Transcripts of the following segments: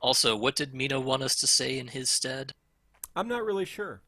Also, what did Mino want us to say in his stead? I'm not really sure.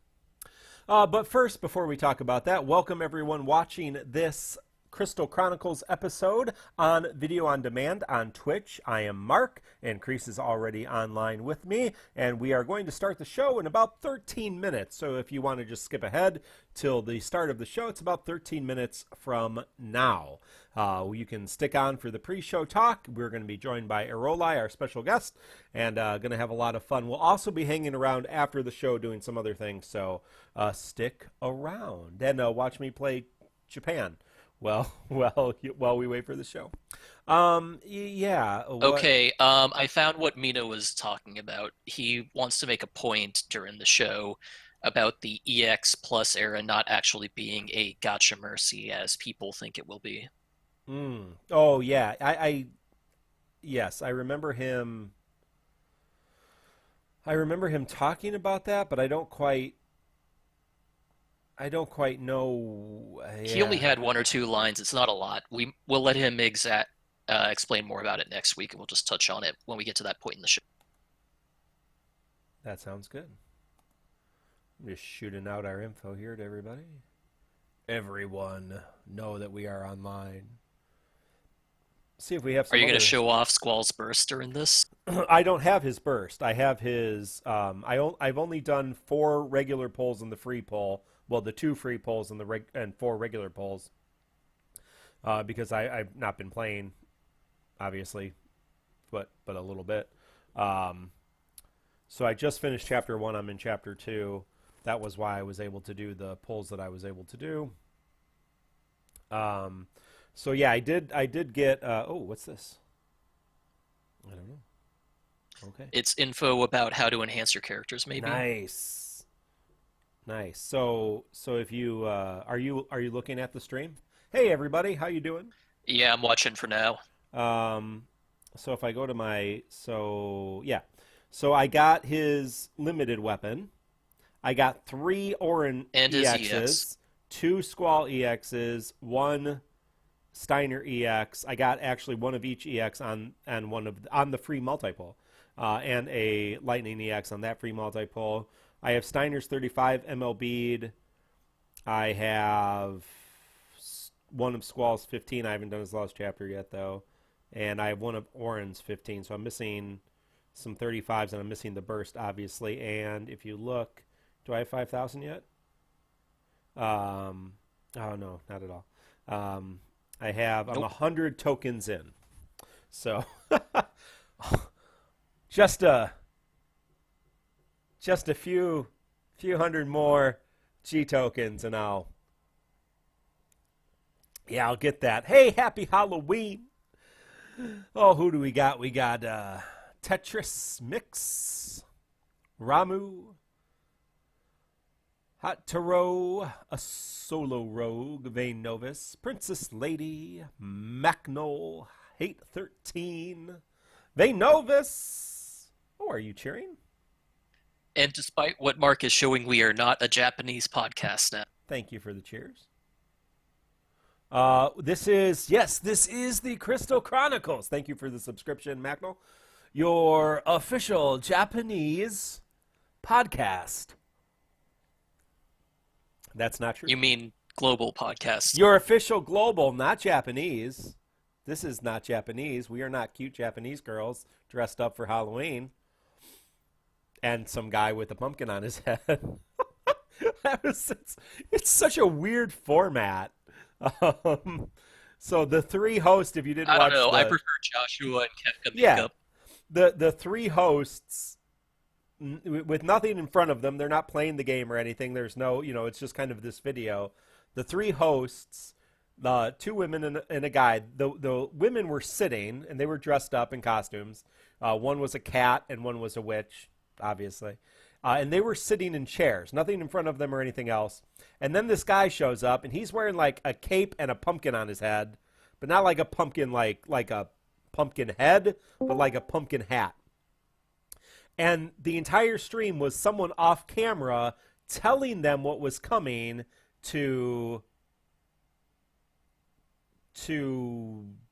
But first, before we talk about that, welcome everyone watching this Crystal Chronicles episode on video on demand on Twitch. I am Mark, and Kreese is already online with me, and we are going to start the show in about 13 minutes. So if you want to just skip ahead till the start of the show, it's about 13 minutes from now. You can stick on for the pre-show talk. We're going to be joined by Aarolei, our special guest, and going to have a lot of fun. We'll also be hanging around after the show doing some other things, so stick around and watch me play Japan. While we wait for the show. Yeah. What? Okay, I found what Mino was talking about. He wants to make a point during the show about the EX Plus era not actually being a gotcha mercy as people think it will be. Oh yeah. Yes, I remember him. I remember him talking about that, but I don't quite know. He only Yeah, had one or two lines. It's not a lot. We'll let him explain more about it next week, and we'll just touch on it when we get to that point in the show. that sounds good. I'm just shooting out our info here to everybody. Everyone know that we are online. See if we have Are some you going to other. show off Squall's burst during this? I don't have his burst. I have his. I've only done 4 regular pulls in the free pull. Well, the 2 free pulls and and 4 regular pulls. Because I've not been playing, obviously, but a little bit. Um, so I just finished chapter 1. I'm in chapter 2. That was why I was able to do the pulls that I was able to do. Um, so yeah, I did get. Oh, what's this? I don't know. Okay. It's info about how to enhance your characters, maybe. Nice. Nice. So if you are you looking at the stream? Hey everybody, how you doing? Yeah, I'm watching for now. Um, so if I go to my yeah, so I got his limited weapon. I got 3 Orin And his EX. EXs, 2 Squall EXs, 1 Steiner EX. I got actually one of each EX on one of on the free multi-pull, and a Lightning EX on that free multi-pull. I have Steiner's 35 MLB'd. I have one of Squall's 15. I haven't done his last chapter yet though, and I have one of Orin's 15. So I'm missing some 35s, and I'm missing the burst obviously. And if you look, do I have 5,000 yet? Oh no, not at all. I'm Nope. 100 tokens in, so just a just a few hundred more G tokens, and I'll get that. Hey, happy Halloween! Oh, who do we got? We got Tetris Mix, Ramu, Hot Taro, a solo rogue, Vane Novus, Princess Lady, Macnol, Hate 13, Vane Novus. Oh, are you cheering? And despite what Mark is showing, we are not a Japanese podcast now. Thank you for the cheers. This is the Crystal Chronicles. Thank you for the subscription, Macnol. Your official Japanese podcast. That's not true. You mean global podcast? Your official global, not Japanese. This is not Japanese. We are not cute Japanese girls dressed up for Halloween. And some guy with a pumpkin on his head. It's such a weird format. Um, so the 3 hosts, if you didn't I don't watch know. I prefer Joshua and Kefka yeah, makeup. the 3 hosts with nothing in front of them, they're not playing the game or anything. There's no, it's just kind of this video. The 3 hosts, the 2 women and a guy. The women were sitting and they were dressed up in costumes. One was a cat and one was a witch, obviously. And they were sitting in chairs, nothing in front of them or anything else. And then this guy shows up, and he's wearing like a cape and a pumpkin on his head, but not like a pumpkin like a pumpkin head, but like a pumpkin hat. And the entire stream was someone off camera telling them what was coming to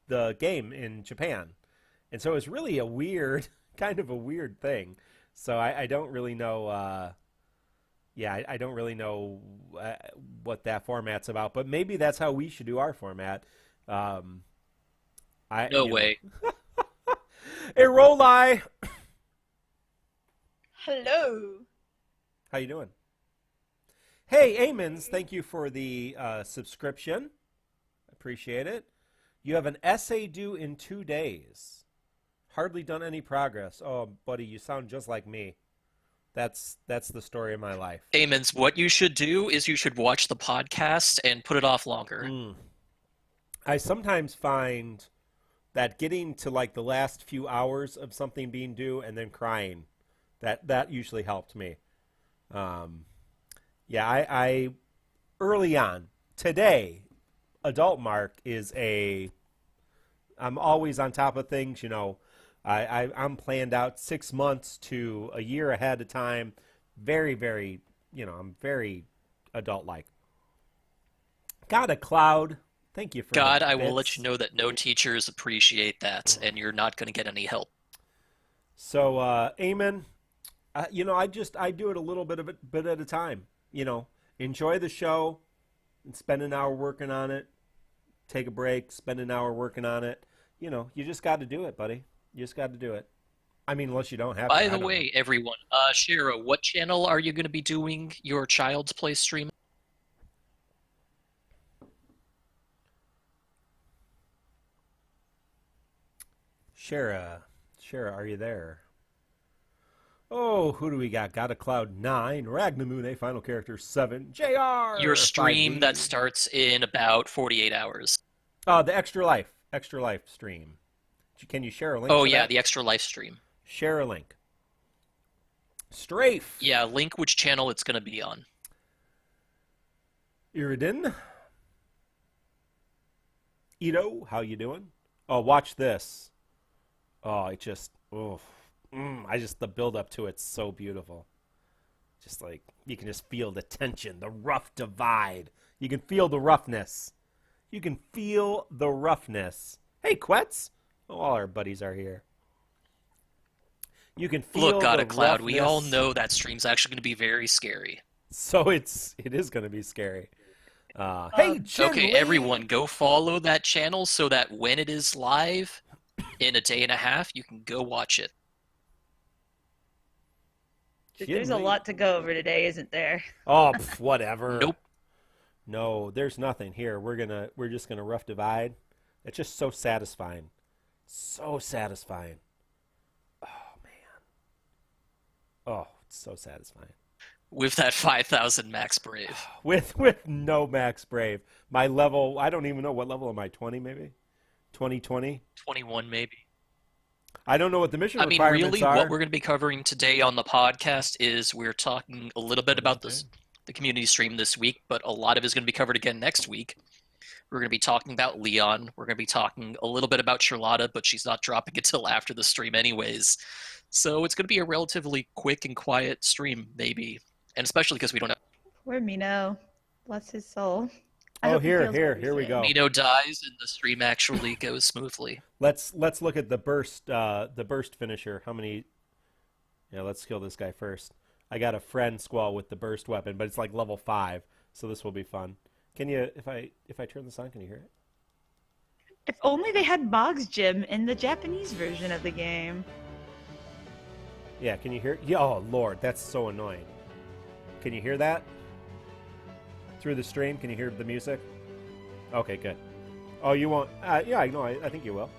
the game in Japan. And so it was really a weird kind of a weird thing. So I don't really know. Yeah, I don't really know what that format's about, but maybe that's how we should do our format. Um, No way. Aarolei, Hello. how you doing? Hey, Amons, thank you for the subscription. Appreciate it. You have an essay due in 2 days. Hardly done any progress. Oh, buddy, you sound just like me. That's the story of my life. Amons, what you should do is you should watch the podcast and put it off longer. Mm. I sometimes find that getting to like the last few hours of something being due and then crying, that usually helped me. Um, yeah, I early on today, adult Mark is a. I'm always on top of things. I'm planned out 6 months to a year ahead of time. Very, very, I'm very adult-like. Got a cloud. Thank you for God, the I will let bits. you know that no teachers appreciate that, and you're not going to get any help. So, Eamon, I do it a little bit at a time. Enjoy the show and spend an hour working on it. Take a break, spend an hour working on it. You just got to do it, buddy. You just got to do it. I mean, unless you don't have to. By I the don't know. way, everyone, Shara, what channel are you going to be doing your Child's Play stream? Shara, are you there? Oh, who do we got? Got a Cloud 9, Ragnamune, Final Character 7, Your JR, stream that 5D. starts in about 48 hours. The Extra Life stream. Can you share a link Oh, for yeah, that? the extra live stream. Share a link. Strafe, Yeah, link which channel it's going to be on. Iridin, Ito, how you doing? Oh, watch this. Oh, the build up to it's so beautiful. Just like, you can just feel the tension, the rough divide. You can feel the roughness. You can feel the roughness. Hey, Quetz. Oh, all our buddies are here. You can Look, feel God the of Cloud, we all roughness. know that stream's actually going to be very scary. So it is going to be scary. Hey, Um, Chin Okay, Lee. everyone, go follow that channel so that when it is live in a day and a half, you can go watch it. Chin there's a Lee. lot to go over today, isn't there? Oh, whatever. Nope. No, there's nothing here. We're just gonna rough divide. It's just so satisfying. So satisfying. Oh man. Oh, it's so satisfying. With that 5,000 max brave. With no max brave. My level, I don't even know what level am I, 20 maybe? 2020? 21 maybe. I don't know what the mission I mean, requirements really, what are. we're going to be covering today on the podcast is we're talking a little bit What is about it this, today? the community stream this week, but a lot of it is going to be covered again next week. We're going to be talking about Leon. We're going to be talking a little bit about Charlotta, but she's not dropping it till after the stream anyways. So it's going to be a relatively quick and quiet stream, maybe. And especially because we don't have Poor Mino. Bless his soul. I Oh, hope he here, feels here, better here we soon. go. Mino dies and the stream actually goes smoothly. Let's look at the burst finisher. How many? Yeah, let's kill this guy first. I got a friend squall with the burst weapon, but it's like level 5, so this will be fun. Can you, if I turn this on, can you hear it? If only they had Boggs Gym in the Japanese version of the game. Yeah, can you hear it? Yeah, oh Lord, that's so annoying. Can you hear that? Through the stream, can you hear the music? Okay, good. Oh, you won't? Yeah, no, I think you will.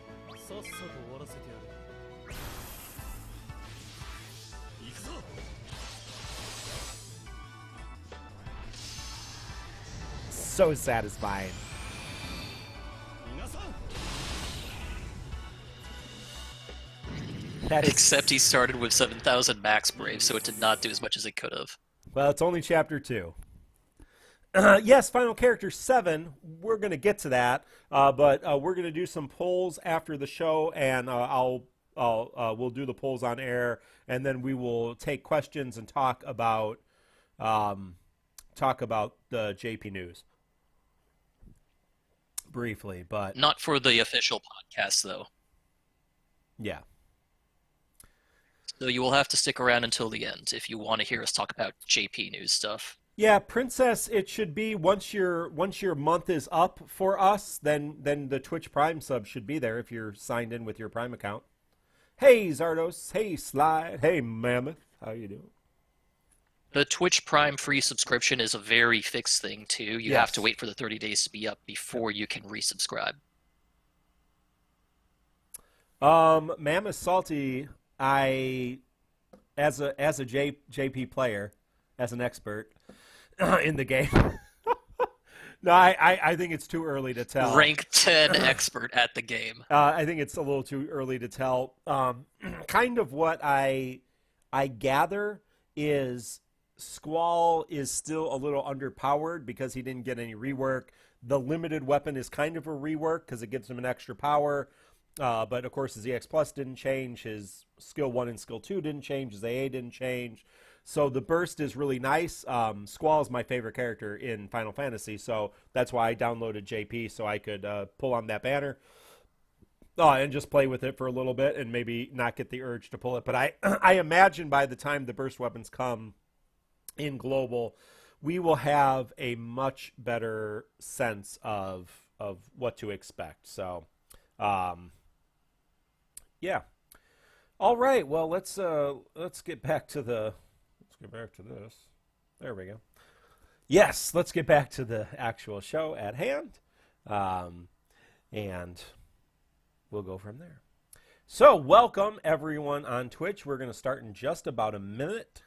So satisfying. That is... Except he started with 7,000 max brave, so it did not do as much as it could have. Well, it's only chapter 2. Yes, Final Character 7. We're going to get to that, but we're going to do some polls after the show, and we'll do the polls on air, and then we will take questions and talk about the JP news briefly. But Not for the official podcast, though. yeah. So you will have to stick around until the end if you want to hear us talk about JP news stuff. Yeah, Princess, it should be once your month is up for us, then the Twitch Prime sub should be there if you're signed in with your Prime account. Hey Zardos, hey Slide, hey Mammoth, how you doing? The Twitch Prime free subscription is a very fixed thing too. You have to Yes. wait for the 30 days to be up before you can resubscribe. Mammoth Salty, I as a JP player, as an expert in the game. No, I think it's too early to tell. Rank 10 expert at the game. I think it's a little too early to tell. Kind of what I gather is Squall is still a little underpowered because he didn't get any rework. The limited weapon is kind of a rework because it gives him an extra power. But of course, his EX Plus didn't change. His Skill 1 and Skill 2 didn't change. His AA didn't change. So the burst is really nice. Squall is my favorite character in Final Fantasy, so that's why I downloaded JP so I could pull on that banner and just play with it for a little bit and maybe not get the urge to pull it. But I imagine by the time the burst weapons come in global, we will have a much better sense of what to expect. So, yeah. All right. Well, let's get back to the. Get back to this. There we go. Yes, let's get back to the actual show at hand. And we'll go from there. So, welcome everyone on Twitch. We're going to start in just about a minute.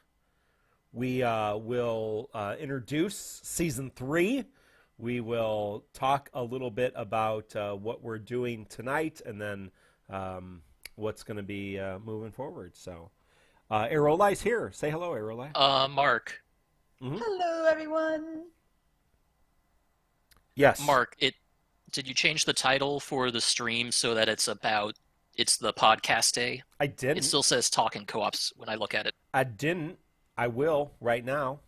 We will introduce Season 3. We will talk a little bit about what we're doing tonight and then what's going to be moving forward. So, Aarolei's here. Say hello, Aarolei. Mark. Mm-hmm. Hello, everyone. Yes. Mark, did you change the title for the stream so that it's the podcast day? I didn't. It still says talking co-ops when I look at it. I didn't. I will right now.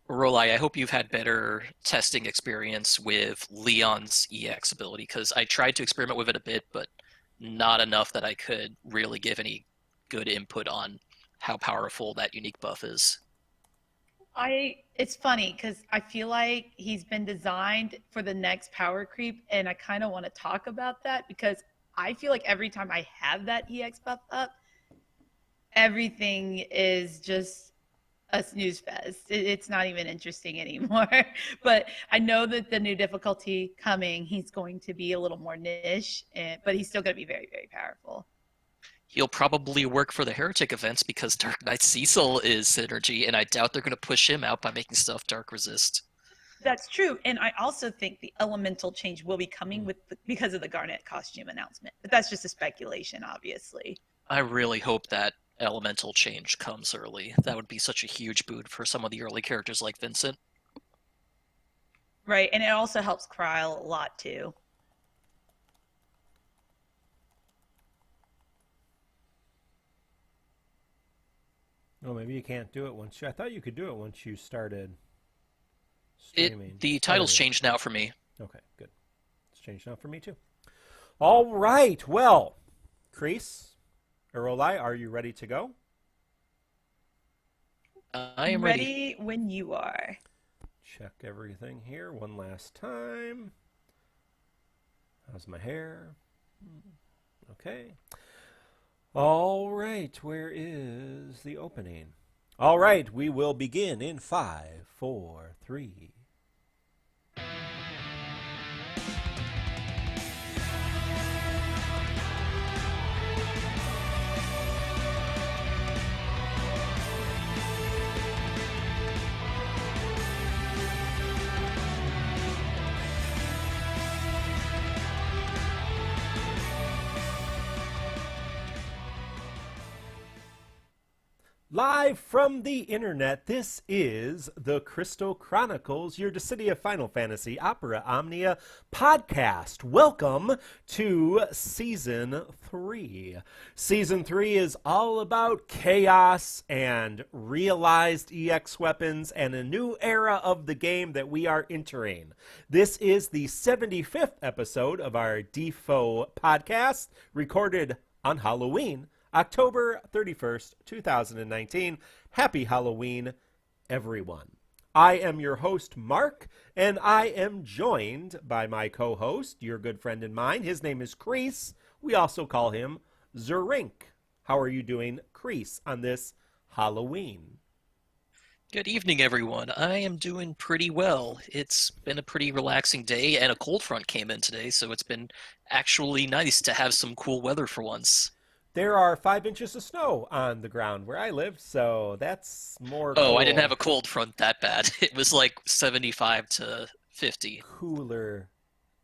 Aarolei, I hope you've had better testing experience with Leon's EX ability, because I tried to experiment with it a bit, but not enough that I could really give any good input on how powerful that unique buff is. It's funny because I feel like he's been designed for the next power creep, and I kind of want to talk about that because I feel like every time I have that EX buff up, everything is just a snooze fest. It's not even interesting anymore. But I know that the new difficulty coming, he's going to be a little more niche, but he's still going to be very, very powerful. He'll probably work for the Heretic events because Dark Knight Cecil is synergy, and I doubt they're going to push him out by making stuff Dark Resist. That's true. And I also think the elemental change will be coming because of the Garnet costume announcement. But that's just a speculation, obviously. I really hope that elemental change comes early. That would be such a huge boon for some of the early characters like Vincent. Right, and it also helps Kryle a lot too. Oh, maybe you can't do it once. I thought you could do it once you started streaming. The title's changed now for me. Okay, good. It's changed now for me too. All right. Well, Kreese, Aarolei, are you ready to go? I am ready. When you are. Check everything here one last time. How's my hair? Okay. All right, where is the opening? All right, we will begin in 5, 4, 3. Live from the internet, this is the Crystal Chronicles, your Dissidia Final Fantasy Opera Omnia podcast. Welcome to Season 3. Season 3 is all about chaos and realized EX weapons and a new era of the game that we are entering. This is the 75th episode of our Defo podcast, recorded on Halloween, October 31st, 2019. Happy Halloween, everyone. I am your host, Mark, and I am joined by my co-host, your good friend and mine. His name is Kreese. We also call him Zerink. How are you doing, Kreese, on this Halloween? Good evening, everyone. I am doing pretty well. It's been a pretty relaxing day, and a cold front came in today, so it's been actually nice to have some cool weather for once. There are 5 inches of snow on the ground where I live, so that's more Oh, cool. I didn't have a cold front that bad. It was like 75 to 50. Cooler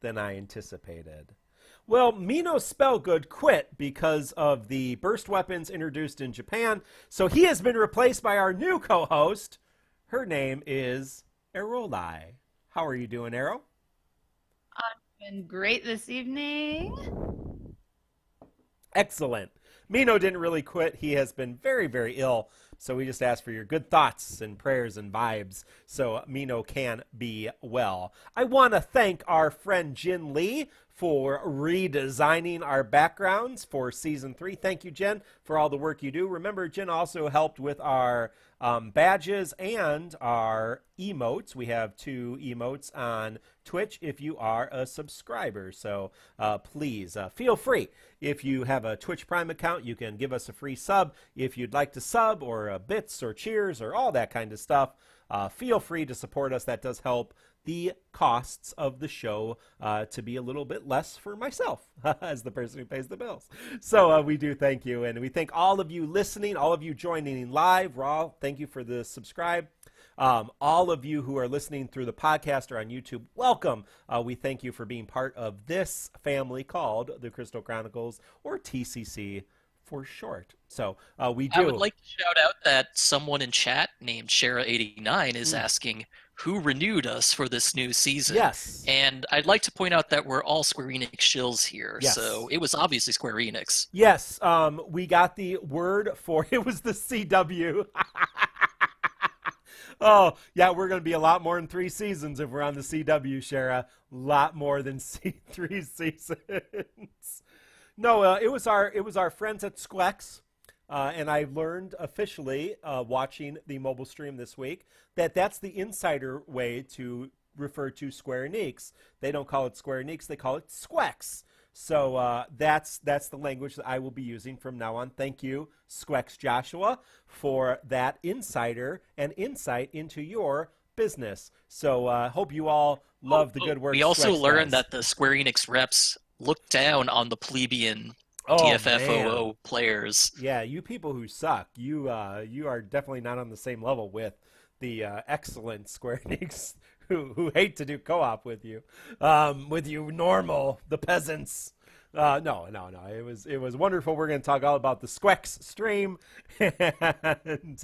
than I anticipated. Well, Mino Spellgood quit because of the burst weapons introduced in Japan, so he has been replaced by our new co-host. Her name is Aarolei. How are you doing, Aero? I'm doing great this evening. Excellent. Mino didn't really quit. He has been very, very ill. So we just ask for your good thoughts and prayers and vibes so Mino can be well. I want to thank our friend Jin Lee for redesigning our backgrounds for Season 3. Thank you, Jen, for all the work you do. Remember, Jen also helped with our badges and our emotes. We have 2 emotes on Twitch if you are a subscriber. So please feel free. If you have a Twitch Prime account, you can give us a free sub. If you'd like to sub or bits or cheers or all that kind of stuff, feel free to support us. That does help the costs of the show to be a little bit less for myself as the person who pays the bills. So we do thank you, and we thank all of you listening, all of you joining in live. Raw, thank you for the subscribe. All of you who are listening through the podcast or on YouTube, welcome. We thank you for being part of this family called the Crystal Chronicles, or TCC for short. So we do. I would like to shout out that someone in chat named Shara89 is asking who renewed us for this new season. Yes. And I'd like to point out that we're all Square Enix shills here. Yes. So it was obviously Square Enix. Yes. We got the word for it was the CW. Oh, yeah, we're going to be a lot more than 3 seasons if we're on the CW, Shara. A lot more than 3 seasons. No, it was our friends at SQEX, and I learned officially watching the mobile stream this week that that's the insider way to refer to Square Enix. They don't call it Square Enix, they call it SQEX. So that's the language that I will be using from now on. Thank you, SQEX Joshua, for that insider and insight into your business. So hope you all love the good work. We also SQEX learned does. that the Square Enix reps look down on the plebeian Oh, TFFOO man. players. Yeah, you people who suck, you are definitely not on the same level with the excellent Square Enix who hate to do co-op with you normal, the peasants. No. It was wonderful. We're going to talk all about the SQEX stream and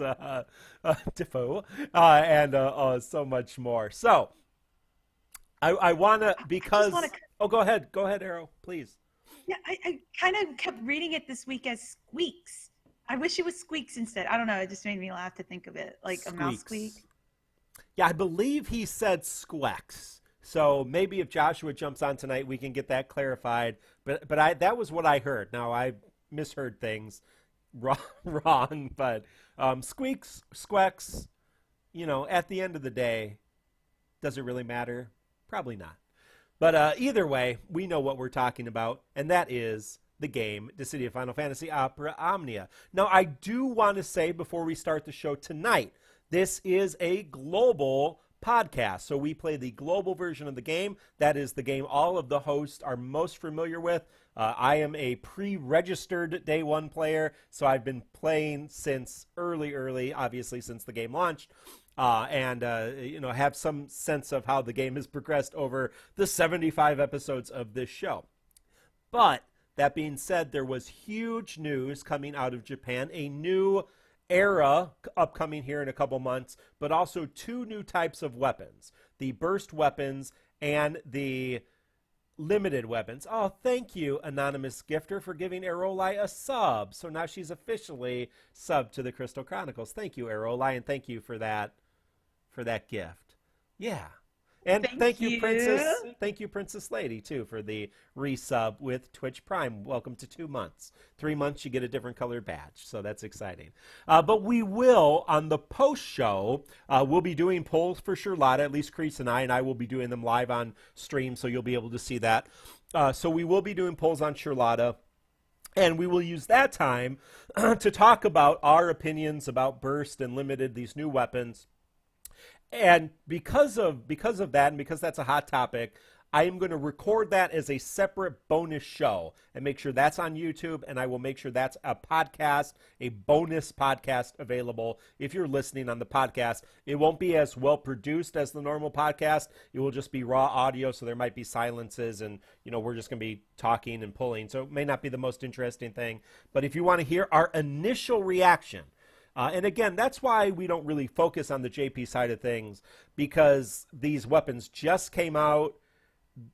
Diffo and so much more. So I want to, because go ahead, Arrow, please. Yeah, I kind of kept reading it this week as squeaks. I wish it was squeaks instead. I don't know. It just made me laugh to think of it like a mouse squeak. Yeah, I believe he said SQEX. So maybe if Joshua jumps on tonight, we can get that clarified. But that was what I heard. Now, I misheard things wrong, but squeaks, SQEX, at the end of the day, does it really matter? Probably not. But either way, we know what we're talking about, and that is the game, Dissidia Final Fantasy Opera Omnia. Now, I do want to say before we start the show tonight, this is a global podcast. So we play the global version of the game. That is the game all of the hosts are most familiar with. I am a pre-registered day one player, so I've been playing since early, obviously since the game launched. And have some sense of how the game has progressed over the 75 episodes of this show. But that being said, there was huge news coming out of Japan, a new Era upcoming here in a couple months, but also 2 new types of weapons, the burst weapons and the limited weapons. Oh, thank you, Anonymous Gifter, for giving Aarolei a sub. So now she's officially subbed to the Crystal Chronicles. Thank you, Aarolei, and thank you for that gift. Yeah. And thank you, Princess. Thank you, Princess Lady, too, for the resub with Twitch Prime. Welcome to 2 months. 3 months, you get a different colored badge, so that's exciting. But we will, on the post show, we'll be doing polls for Sherlotta. At least Crease and I will be doing them live on stream, so you'll be able to see that. So we will be doing polls on Sherlotta. And we will use that time to talk about our opinions about Burst and Limited, these new weapons. And because of that, and because that's a hot topic, I am going to record that as a separate bonus show and make sure that's on YouTube, and I will make sure that's a podcast, a bonus podcast available if you're listening on the podcast. It won't be as well produced as the normal podcast. It will just be raw audio, so there might be silences, and we're just going to be talking and pulling. So it may not be the most interesting thing, but if you want to hear our initial reaction, and again, that's why we don't really focus on the JP side of things, because these weapons just came out.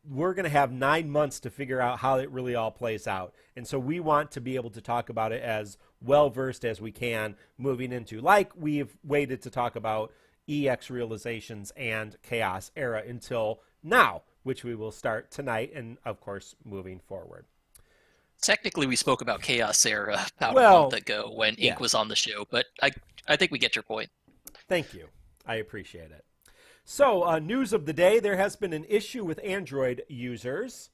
We're going to have 9 months to figure out how it really all plays out. And so we want to be able to talk about it as well-versed as we can moving into, like we've waited to talk about EX realizations and Chaos Era until now, which we will start tonight and, of course, moving forward. Technically, we spoke about Chaos Era about a month ago when Ink was on the show, but I think we get your point. Thank you. I appreciate it. So, news of the day, there has been an issue with Android users.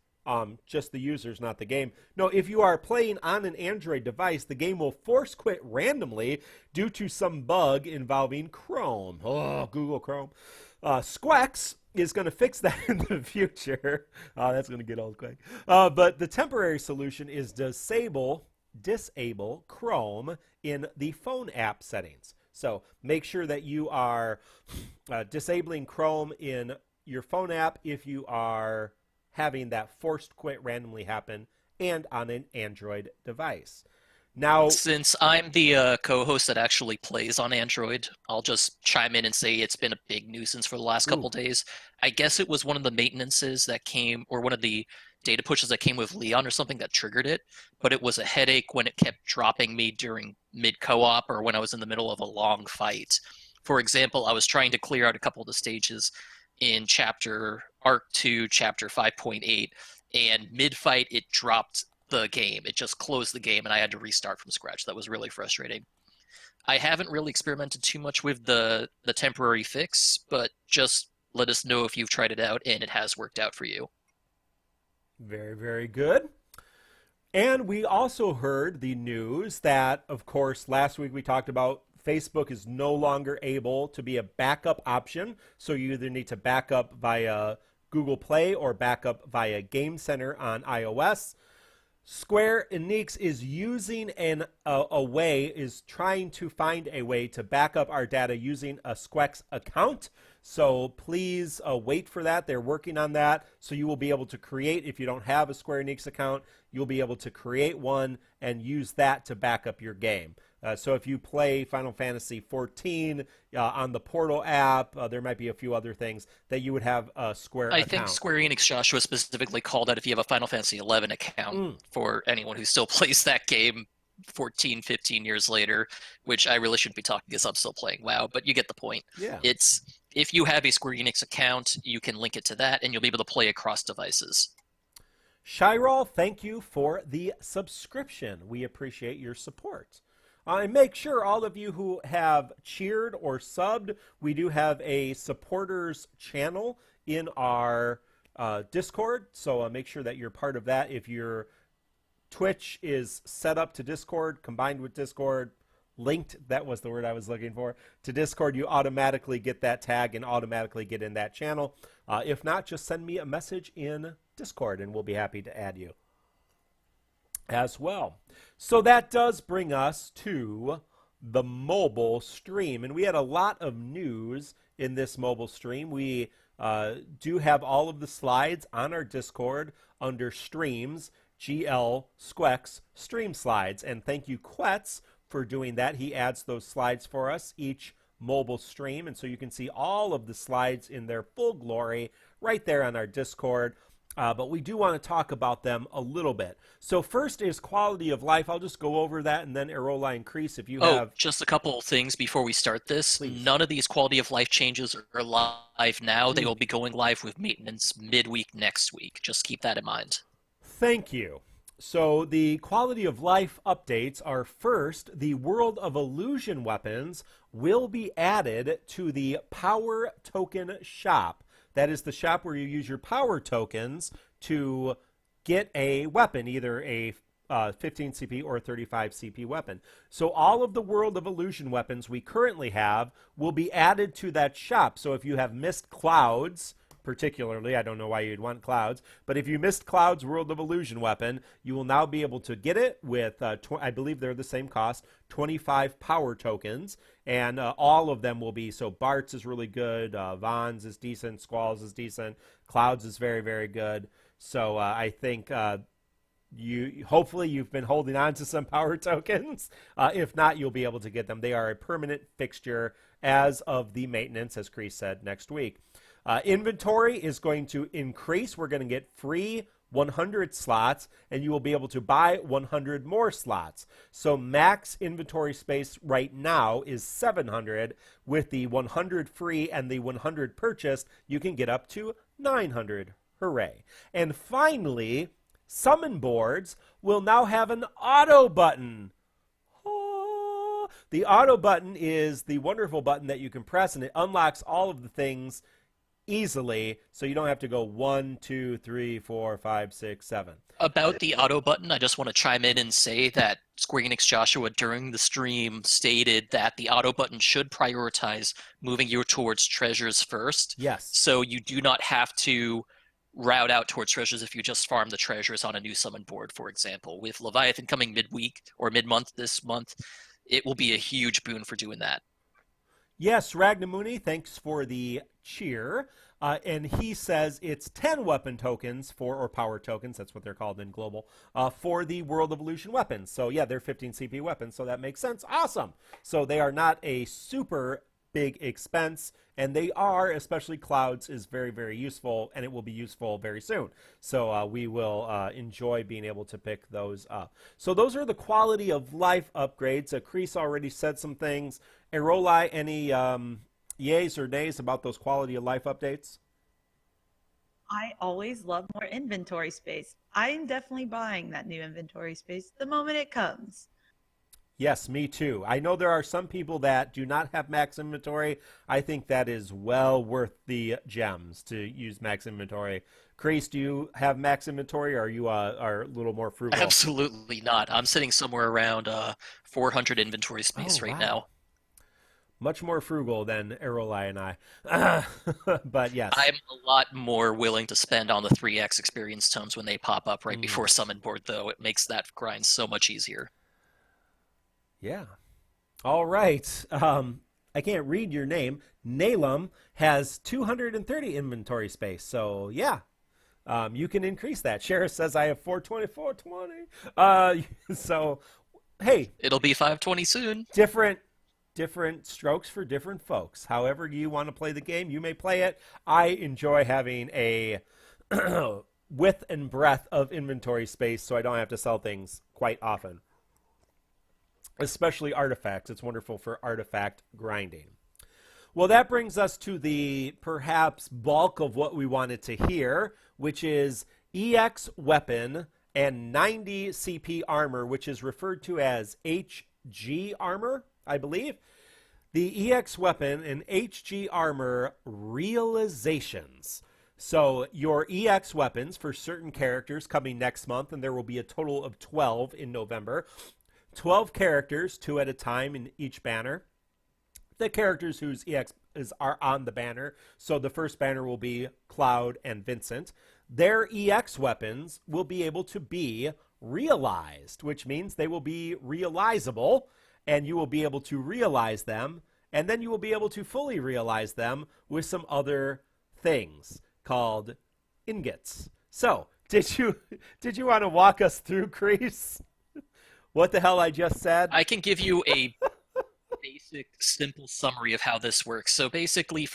Just the users, not the game. No, if you are playing on an Android device, the game will force quit randomly due to some bug involving Chrome. Oh, Google Chrome. SQEX is going to fix that in the future. That's going to get old quick. But the temporary solution is disable Chrome in the phone app settings. So make sure that you are disabling Chrome in your phone app if you are having that forced quit randomly happen and on an Android device. Now, since I'm the co-host that actually plays on Android, I'll just chime in and say it's been a big nuisance for the last couple days. I guess it was one of the maintenances that came, or one of the data pushes that came with Leon or something that triggered it, but it was a headache when it kept dropping me during mid-co-op or when I was in the middle of a long fight. For example, I was trying to clear out a couple of the stages in Arc 2, Chapter 5.8, and mid-fight it dropped the game. It just closed the game and I had to restart from scratch. That was really frustrating. I haven't really experimented too much with the temporary fix, but just let us know if you've tried it out and it has worked out for you. Very, very good. And we also heard the news that, of course, last week we talked about Facebook is no longer able to be a backup option. So you either need to back up via Google Play or back up via Game Center on iOS. Square Enix is using is trying to find a way to back up our data using a SQEX account. So please wait for that. They're working on that. So you will be able to create, if you don't have a Square Enix account, you'll be able to create one and use that to back up your game. So if you play Final Fantasy XIV on the Portal app, there might be a few other things that you would have a Square account. I think Square Enix Joshua specifically called out if you have a Final Fantasy XI account for anyone who still plays that game 14, 15 years later, which I really shouldn't be talking because I'm still playing WoW, but you get the point. Yeah. It's if you have a Square Enix account, you can link it to that and you'll be able to play across devices. Shirol, thank you for the subscription. We appreciate your support. And make sure all of you who have cheered or subbed, we do have a supporters channel in our Discord. So make sure that you're part of that. If your Twitch is set up to Discord, combined with Discord, linked, that was the word I was looking for, to Discord, you automatically get that tag and automatically get in that channel. If not, just send me a message in Discord and we'll be happy to add you as well. So that does bring us to the mobile stream. And we had a lot of news in this mobile stream. We do have all of the slides on our Discord under streams, GL SQEX stream slides. And thank you, Quetz, for doing that. He adds those slides for us each mobile stream, and so you can see all of the slides in their full glory right there on our Discord. But we do want to talk about them a little bit. So first is quality of life. I'll just go over that, and then Aarolei and Kreese, if you have... just a couple things before we start this. Please. None of these quality of life changes are live now. They will be going live with maintenance midweek next week. Just keep that in mind. Thank you. So the quality of life updates are, first, the World of Illusion weapons will be added to the Power Token shop. That is the shop where you use your power tokens to get a weapon, either a 15 CP or 35 CP weapon. So all of the World of Illusion weapons we currently have will be added to that shop. So if you have missed Clouds, particularly, I don't know why you'd want Clouds, but if you missed Cloud's World of Illusion weapon, you will now be able to get it with, I believe they're the same cost, 25 power tokens, and all of them will be, so Bart's is really good, Vaughn's is decent, Squall's is decent, Cloud's is very, very good. So I think hopefully you've been holding on to some power tokens. If not, you'll be able to get them. They are a permanent fixture as of the maintenance, as Kreese said, next week. Inventory is going to increase. We're going to get free 100 slots, and you will be able to buy 100 more slots. So max inventory space right now is 700. With the 100 free and the 100 purchased, you can get up to 900. Hooray. And finally, summon boards will now have an auto button. The auto button is the wonderful button that you can press, and it unlocks all of the things easily, so you don't have to go 1, 2, 3, 4, 5, 6, 7. About the auto button, I just want to chime in and say that Square Enix Joshua during the stream stated that the auto button should prioritize moving you towards treasures first. Yes. So you do not have to route out towards treasures if you just farm the treasures on a new summon board, for example. With Leviathan coming midweek or mid-month this month, it will be a huge boon for doing that. Yes, Ragnamuni, thanks for the cheer. And he says it's 10 weapon tokens or power tokens, that's what they're called in Global, for the World of Illusion weapons. So yeah, they're 15 CP weapons, so that makes sense. Awesome. So they are not a super big expense, and they are, especially Clouds, is very, very useful, and it will be useful very soon. So we will enjoy being able to pick those up. So those are the quality of life upgrades. Kreese already said some things. Aarolei, any yays or nays about those quality of life updates? I always love more inventory space. I'm definitely buying that new inventory space the moment it comes. Yes, me too. I know there are some people that do not have max inventory. I think that is well worth the gems to use max inventory. Kreese, do you have max inventory, or are you are a little more frugal? Absolutely not. I'm sitting somewhere around 400 inventory space right now. Much more frugal than Aarolei and I. But yes. I'm a lot more willing to spend on the 3X experience tomes when they pop up right before summon board, though. It makes that grind so much easier. Yeah. All right. I can't read your name. Nalum has 230 inventory space. So, yeah. You can increase that. Sheriff says I have 420, 420. So, hey. It'll be 520 soon. Different strokes for different folks. However you want to play the game, you may play it. I enjoy having a width and breadth of inventory space so I don't have to sell things quite often. Especially artifacts. It's wonderful for artifact grinding. Well, that brings us to the perhaps bulk of what we wanted to hear, which is EX weapon and 90 CP armor, which is referred to as HG armor, I believe. The EX weapon and HG armor realizations. So your EX weapons for certain characters coming next month, and there will be a total of 12 in November. 12 characters, 2 at a time in each banner. The characters whose EX are on the banner. So the first banner will be Cloud and Vincent. Their EX weapons will be able to be realized, which means they will be realizable, and you will be able to realize them, and then you will be able to fully realize them with some other things called ingots. So, did you want to walk us through, Kreese, what the hell I just said? I can give you a basic, simple summary of how this works. So basically,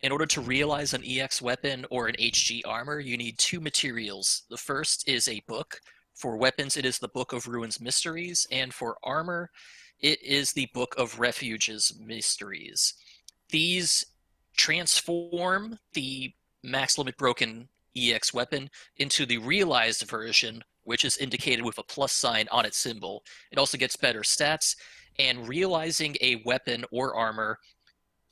in order to realize an EX weapon or an HG armor, you need two materials. The first is a book. For weapons, it is the Book of Ruins Mysteries, and for armor, it is the Book of Refuges Mysteries. These transform the max limit broken EX weapon into the realized version, which is indicated with a plus sign on its symbol. It also gets better stats, and realizing a weapon or armor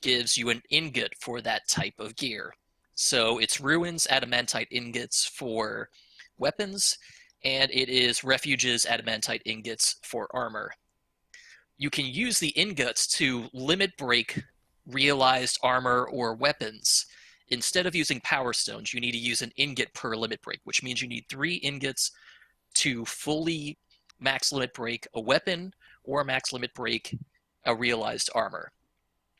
gives you an ingot for that type of gear. So it's Ruins Adamantite ingots for weapons, and it is Refuges Adamantite ingots for armor. You can use the ingots to limit break realized armor or weapons. Instead of using power stones, you need to use an ingot per limit break, which means you need 3 ingots to fully max limit break a weapon or max limit break a realized armor.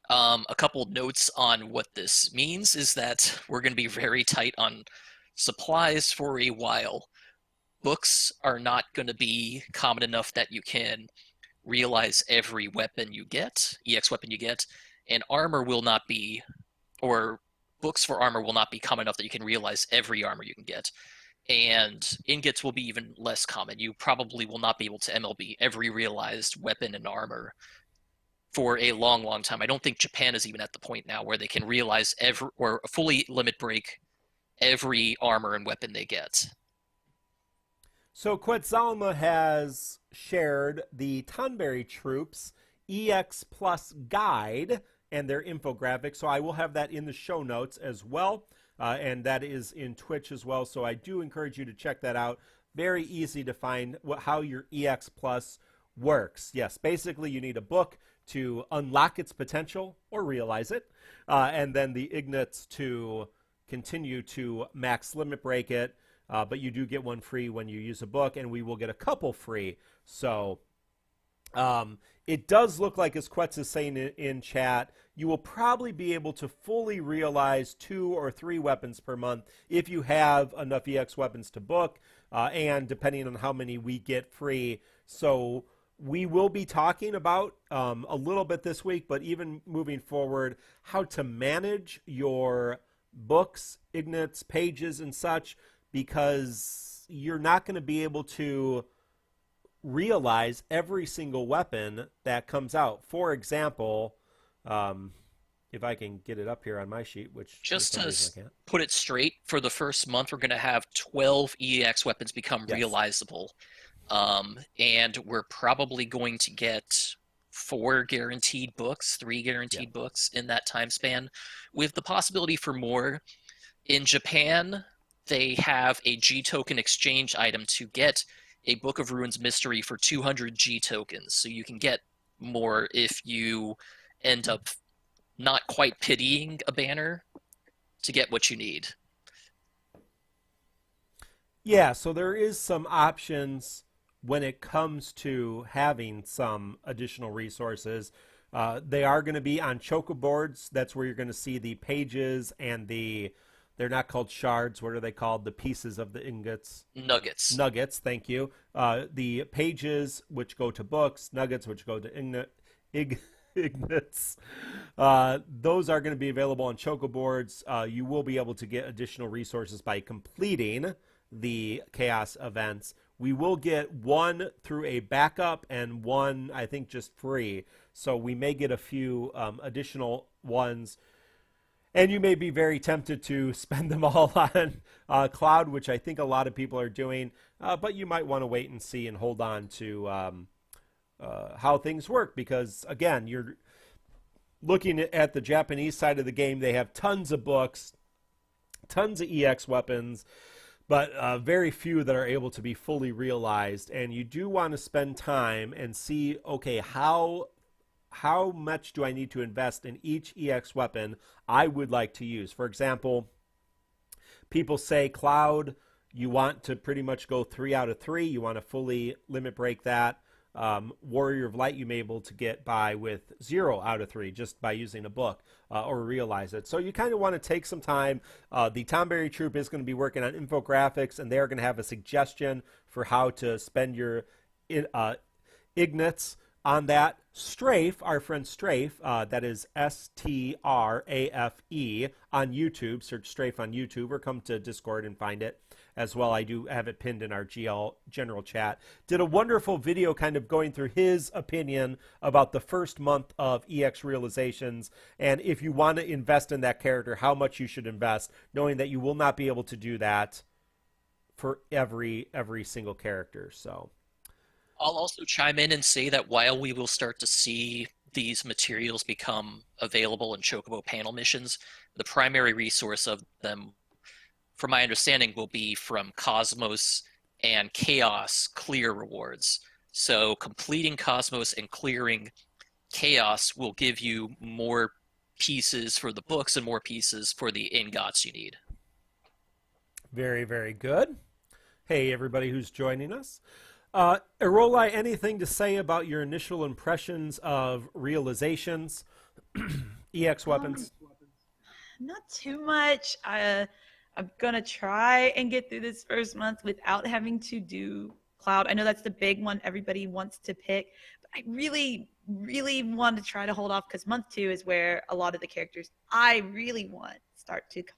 A couple notes on what this means is that we're going to be very tight on supplies for a while. Books are not going to be common enough that you can realize every weapon you get, EX weapon you get, and armor will not be, or books for armor will not be common enough that you can realize every armor you can get. And ingots will be even less common. You probably will not be able to MLB every realized weapon and armor for a long, long time. I don't think Japan is even at the point now where they can realize every, or fully limit break every armor and weapon they get. So Quetzalma has shared the Tonberry Troops EX Plus guide and their infographic, so I will have that in the show notes as well, and that is in Twitch as well, so I do encourage you to check that out. Very easy to find how your EX Plus works. Yes, basically you need a book to unlock its potential or realize it, and then the Ingots to continue to max limit break it, but you do get one free when you use a book, and we will get a couple free. So it does look like, as Quetz is saying in chat, you will probably be able to fully realize 2 or 3 weapons per month if you have enough EX weapons to book, and depending on how many we get free. So we will be talking about a little bit this week, but even moving forward, how to manage your books, Ingots, pages, and such, because you're not going to be able to realize every single weapon that comes out. For example, if I can get it up here on my sheet, which just to put it straight, for the first month, we're going to have 12 EX weapons become realizable. And we're probably going to get 4 guaranteed books, 3 guaranteed books in that time span, with the possibility for more. In Japan, they have a G token exchange item to get a Book of Ruins mystery for 200 G tokens. So you can get more if you end up not quite pitying a banner to get what you need. Yeah, so there is some options when it comes to having some additional resources. They are going to be on chocoboards. That's where you're going to see the pages and they're not called shards. What are they called? The pieces of the ingots. Nuggets. Nuggets, thank you. The pages, which go to books, nuggets, which go to Ingots. Those are going to be available on chocoboards. You will be able to get additional resources by completing the chaos events. We will get 1 through a backup and 1, I think, just free. So we may get a few additional ones. And you may be very tempted to spend them all on Cloud, which I think a lot of people are doing. But you might want to wait and see and hold on to how things work. Because, again, you're looking at the Japanese side of the game. They have tons of books, tons of EX weapons, but very few that are able to be fully realized. And you do want to spend time and see, okay, how much do I need to invest in each EX weapon I would like to use? For example, people say Cloud, you want to pretty much go 3 out of 3. You want to fully limit break that. Warrior of Light you may be able to get by with 0 out of 3 just by using a book or realize it. So you kind of want to take some time. The Tonberry Troop is going to be working on infographics, and they're going to have a suggestion for how to spend your Ingots on that. Strafe, our friend Strafe, that is Strafe on YouTube. Search Strafe on YouTube or come to Discord and find it as well. I do have it pinned in our GL general chat. Did a wonderful video kind of going through his opinion about the first month of EX realizations, and if you want to invest in that character, how much you should invest, knowing that you will not be able to do that for every single character. So I'll also chime in and say that while we will start to see these materials become available in Chocobo panel missions, the primary resource of them, from my understanding, will be from Cosmos and Chaos clear rewards. So completing Cosmos and clearing Chaos will give you more pieces for the books and more pieces for the ingots you need. very, very good. Hey, everybody who's joining us. Aarolei, anything to say about your initial impressions of realizations, EX weapons? Not too much. I'm gonna try and get through this first month without having to do Cloud. I know that's the big one everybody wants to pick, but I really, really want to try to hold off because month 2 is where a lot of the characters I really want start to come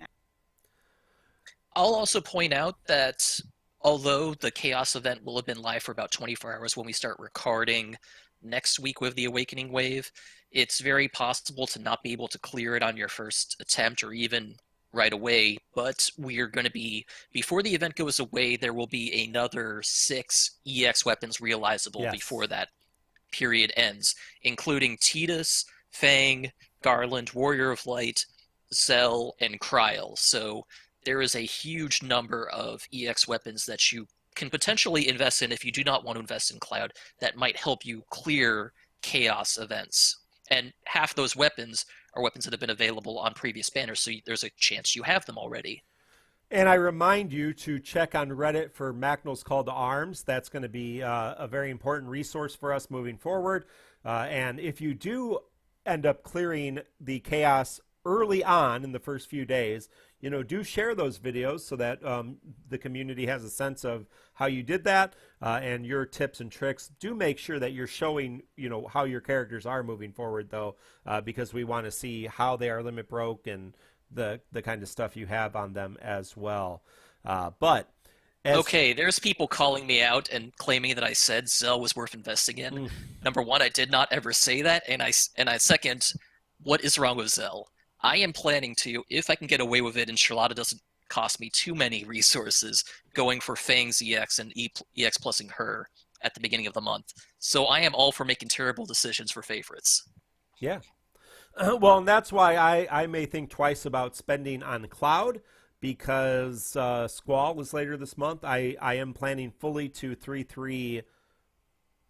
out. I'll also point out that although the Chaos event will have been live for about 24 hours when we start recording next week with the Awakening Wave, it's very possible to not be able to clear it on your first attempt or even right away, but we're going to be, before the event goes away, there will be another 6 EX weapons realizable before that period ends, including Tidus, Fang, Garland, Warrior of Light, Zell, and Kryl. So there is a huge number of EX weapons that you can potentially invest in if you do not want to invest in Cloud that might help you clear Chaos events. And half those weapons are weapons that have been available on previous banners, so there's a chance you have them already. And I remind you to check on Reddit for Macnol's Call to Arms. That's going to be a very important resource for us moving forward. And if you do end up clearing the Chaos early on in the first few days, do share those videos so that the community has a sense of how you did that and your tips and tricks. Do make sure that you're showing, how your characters are moving forward, though, because we want to see how they are limit broke and the kind of stuff you have on them as well. Okay, there's people calling me out and claiming that I said Zell was worth investing in. Number one, I did not ever say that, and I second, what is wrong with Zell? I am planning to, if I can get away with it and Sherlotta doesn't cost me too many resources, going for Fang's EX and EX plussing her at the beginning of the month. So I am all for making terrible decisions for favorites. Yeah. Well, and that's why I may think twice about spending on Cloud, because Squall is later this month. I am planning fully to 3-3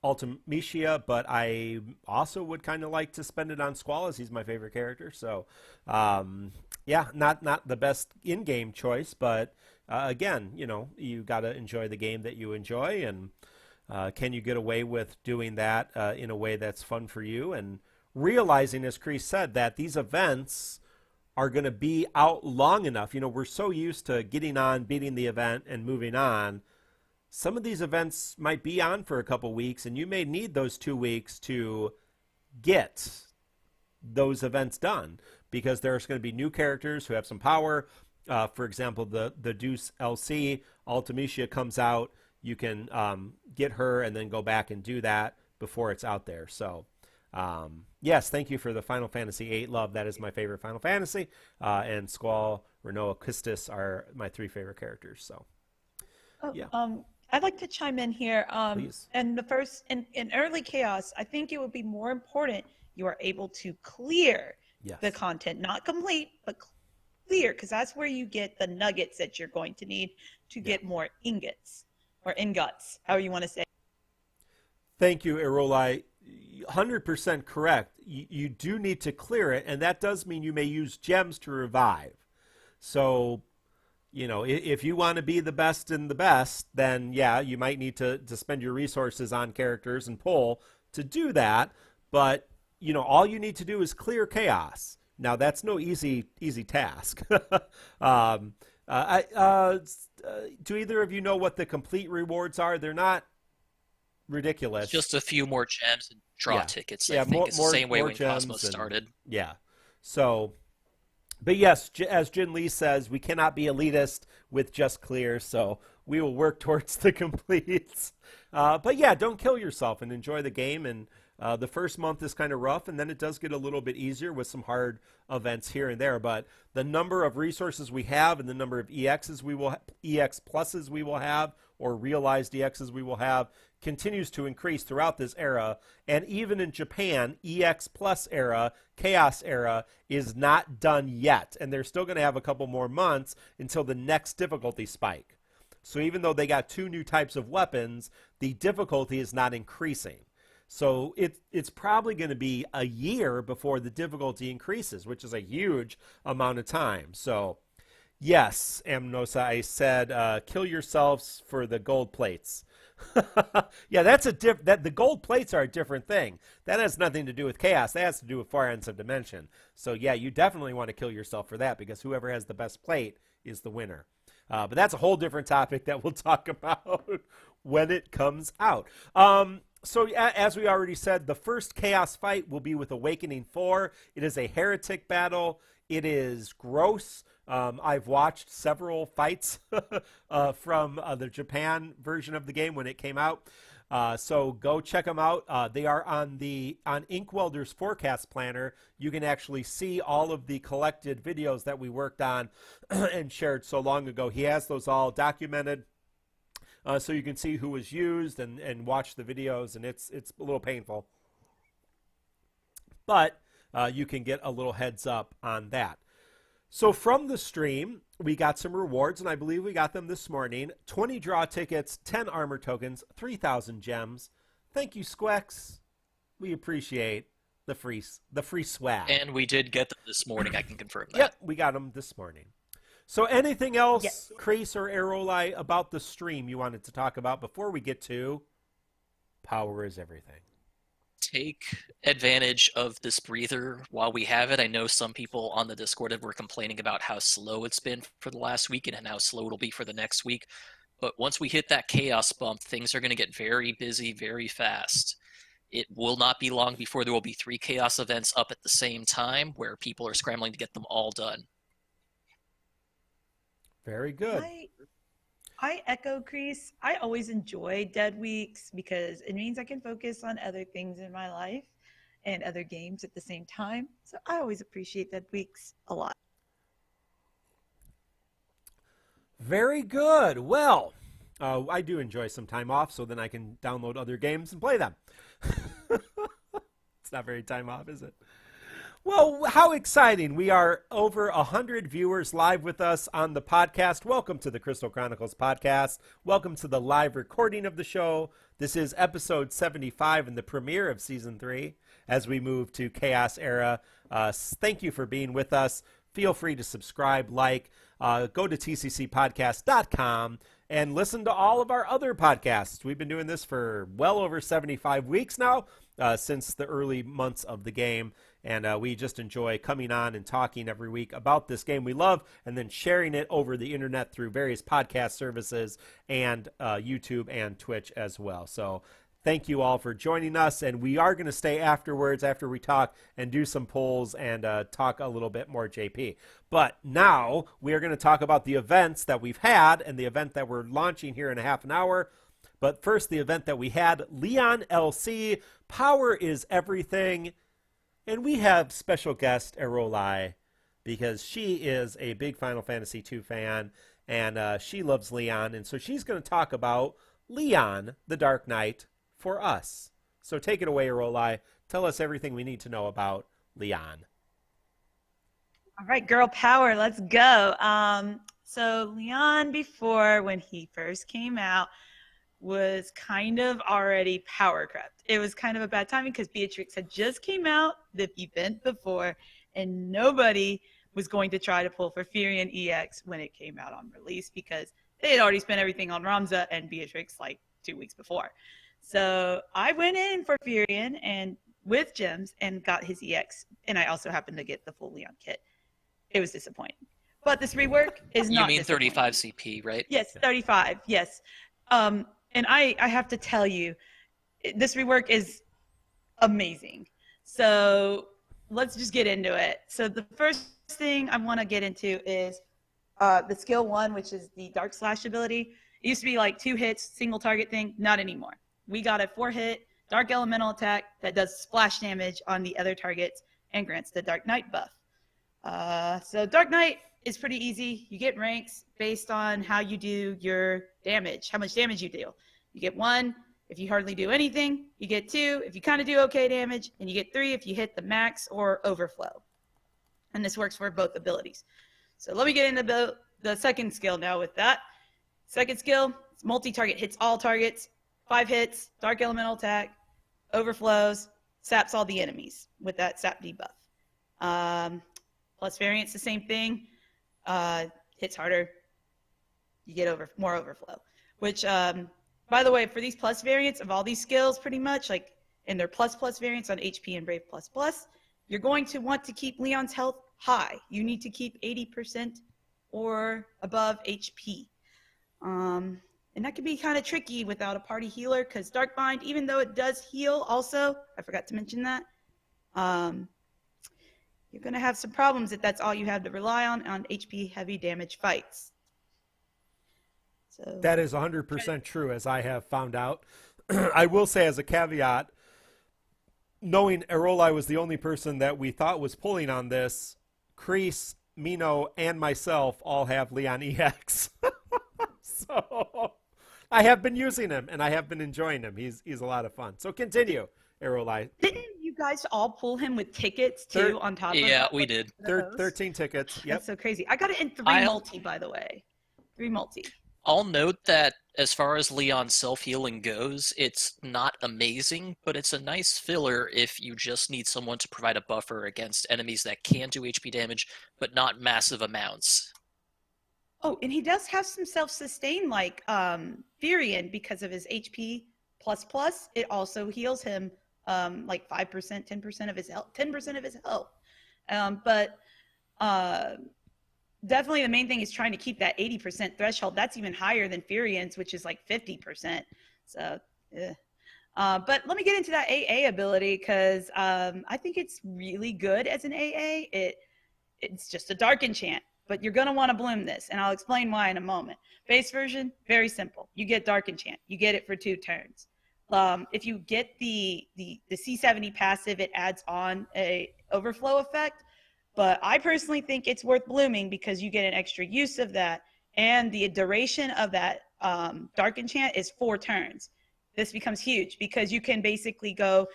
Ultimecia, but I also would kind of like to spend it on Squall, as he's my favorite character. So, yeah, not the best in-game choice, but again, you got to enjoy the game that you enjoy, and can you get away with doing that in a way that's fun for you, and realizing, as Chris said, that these events are going to be out long enough. We're so used to getting on, beating the event, and moving on. Some of these events might be on for a couple weeks, and you may need those 2 weeks to get those events done, because there's going to be new characters who have some power. For example, the Deuce LC, Ultimecia comes out. You can get her and then go back and do that before it's out there. So, yes, thank you for the Final Fantasy VIII love. That is my favorite Final Fantasy. And Squall, Renoa, Kistis are my 3 favorite characters. So, yeah. I'd like to chime in here. Please. And the first, in early Chaos, I think it would be more important you are able to clear the content, not complete, but clear, because that's where you get the nuggets that you're going to need to get more ingots, or ingots, however you want to say. Thank you, Aarolei. 100% correct. You do need to clear it, and that does mean you may use gems to revive. So, if you want to be the best in the best, then yeah, you might need to spend your resources on characters and pull to do that. But, all you need to do is clear Chaos. Now, that's no easy task. Do either of you know what the complete rewards are? They're not ridiculous. It's just a few more gems and draw Yeah. tickets, I Yeah, think. It's the same way more when Cosmos gems and- started. Yeah. So, but yes, as Jin Lee says, we cannot be elitist with just clear, so we will work towards the completes. But yeah, don't kill yourself and enjoy the game. And the first month is kind of rough, and then it does get a little bit easier with some hard events here and there. But the number of resources we have and the number of EXs we will EX pluses we will have, or realized EXs we will have, continues to increase throughout this era. And even in Japan, EX plus era, Chaos era, is not done yet. And they're still going to have a couple more months until the next difficulty spike. So even though they got 2 new types of weapons, the difficulty is not increasing. So it's probably going to be a year before the difficulty increases, which is a huge amount of time. So yes, Amnosa, I said, kill yourselves for the gold plates. Yeah, that's the gold plates are a different thing. That has nothing to do with chaos. That has to do with Far Ends of Dimension. So yeah, you definitely want to kill yourself for that, because whoever has the best plate is the winner. But that's a whole different topic that we'll talk about when it comes out. So as we already said, the first Chaos fight will be with Awakening 4. It is a heretic battle. It is gross. I've watched several fights from the Japan version of the game when it came out. So go check them out. They are on Inkwelder's Forecast Planner. You can actually see all of the collected videos that we worked on and shared so long ago. He has those all documented. So you can see who was used and watch the videos, and it's a little painful. But you can get a little heads up on that. So from the stream, we got some rewards, and I believe we got them this morning. 20 draw tickets, 10 armor tokens, 3,000 gems. Thank you, SQEX. We appreciate the free swag. And we did get them this morning, I can confirm that. Yep, we got them this morning. So anything else, Yes. Kreese or Aarolei, about the stream you wanted to talk about before we get to Power is Everything? Take advantage of this breather while we have it. I know some people on the Discord were complaining about how slow it's been for the last week and how slow it'll be for the next week. But once we hit that chaos bump, things are going to get very busy very fast. It will not be long before there will be 3 chaos events up at the same time where people are scrambling to get them all done. Very good. I echo Kreese. I always enjoy dead weeks because it means I can focus on other things in my life and other games at the same time. So I always appreciate dead weeks a lot. Very good. Well, I do enjoy some time off, so then I can download other games and play them. It's not very time off, is it? Well, how exciting. We are over 100 viewers live with us on the podcast. Welcome to the Crystal Chronicles podcast. Welcome to the live recording of the show. This is episode 75 and the premiere of season 3 as we move to Chaos Era. Thank you for being with us. Feel free to subscribe, go to tccpodcast.com and listen to all of our other podcasts. We've been doing this for well over 75 weeks now, since the early months of the game. And we just enjoy coming on and talking every week about this game we love and then sharing it over the internet through various podcast services and YouTube and Twitch as well. So thank you all for joining us. And we are going to stay afterwards after we talk and do some polls and talk a little bit more JP. But now we are going to talk about the events that we've had and the event that we're launching here in a half an hour. But first, the event that we had, Leon LC, Power is Everything. And we have special guest Aarolei because she is a big Final Fantasy II fan and she loves Leon. And so she's going to talk about Leon, the Dark Knight, for us. So take it away, Aarolei. Tell us everything we need to know about Leon. All right, girl power, let's go. So Leon, before when he first came out, was kind of already power crept. It was kind of a bad timing because Beatrix had just came out the event before, and nobody was going to try to pull for Furion EX when it came out on release because they had already spent everything on Ramza and Beatrix like 2 weeks before. So I went in for Furion and with gems and got his EX, and I also happened to get the full Leon kit. It was disappointing. But this rework is not. You mean 35 CP, right? Yes, 35. Yes. And I have to tell you, this rework is amazing. So let's just get into it. So the first thing I want to get into is the skill 1, which is the Dark Slash ability. It used to be like 2 hits, single target thing. Not anymore. We got a 4-hit Dark Elemental attack that does splash damage on the other targets and grants the Dark Knight buff. So Dark Knight is pretty easy. You get ranks based on how you do your damage, how much damage you deal. You get 1 if you hardly do anything. You get 2 if you kind of do okay damage. And you get 3 if you hit the max or overflow. And this works for both abilities. So let me get into the second skill now with that. Second skill, it's multi-target, hits all targets, 5 hits, Dark Elemental attack, overflows, saps all the enemies with that sap debuff. Plus variance, the same thing. Hits harder, you get more overflow. Which, by the way, for these plus variants of all these skills, pretty much, like in their plus variants on HP and Brave plus, you're going to want to keep Leon's health high. You need to keep 80% or above HP. And that can be kind of tricky without a party healer, because Dark Bind, even though it does heal also, I forgot to mention that, you're going to have some problems if that's all you have to rely on HP heavy damage fights. So that is 100% true, as I have found out. I will say, as a caveat, knowing Aarolei was the only person that we thought was pulling on this, Kreese, Mino, and myself all have Leon EX. So I have been using him, and I have been enjoying him. He's a lot of fun. So continue, Aarolei. Didn't you guys all pull him with tickets too on top of that? Yeah, we did. 13 tickets. Yep. That's so crazy. I got it in 3 multi, by the way. 3 multi. I'll note that as far as Leon's self-healing goes, it's not amazing, but it's a nice filler if you just need someone to provide a buffer against enemies that can do HP damage, but not massive amounts. Oh, and he does have some self-sustain like Furion because of his HP plus. It also heals him like 5%, 10% of his health, 10% of his health. But definitely the main thing is trying to keep that 80% threshold. That's even higher than Furion's, which is like 50%. So, but let me get into that AA ability, because I think it's really good as an AA. It's just a dark enchant, but you're going to want to bloom this, and I'll explain why in a moment. Base version, very simple. You get dark enchant. You get it for 2 turns. If you get the C70 passive, it adds on a overflow effect. But I personally think it's worth blooming because you get an extra use of that. And the duration of that dark enchant is 4 turns. This becomes huge because you can basically go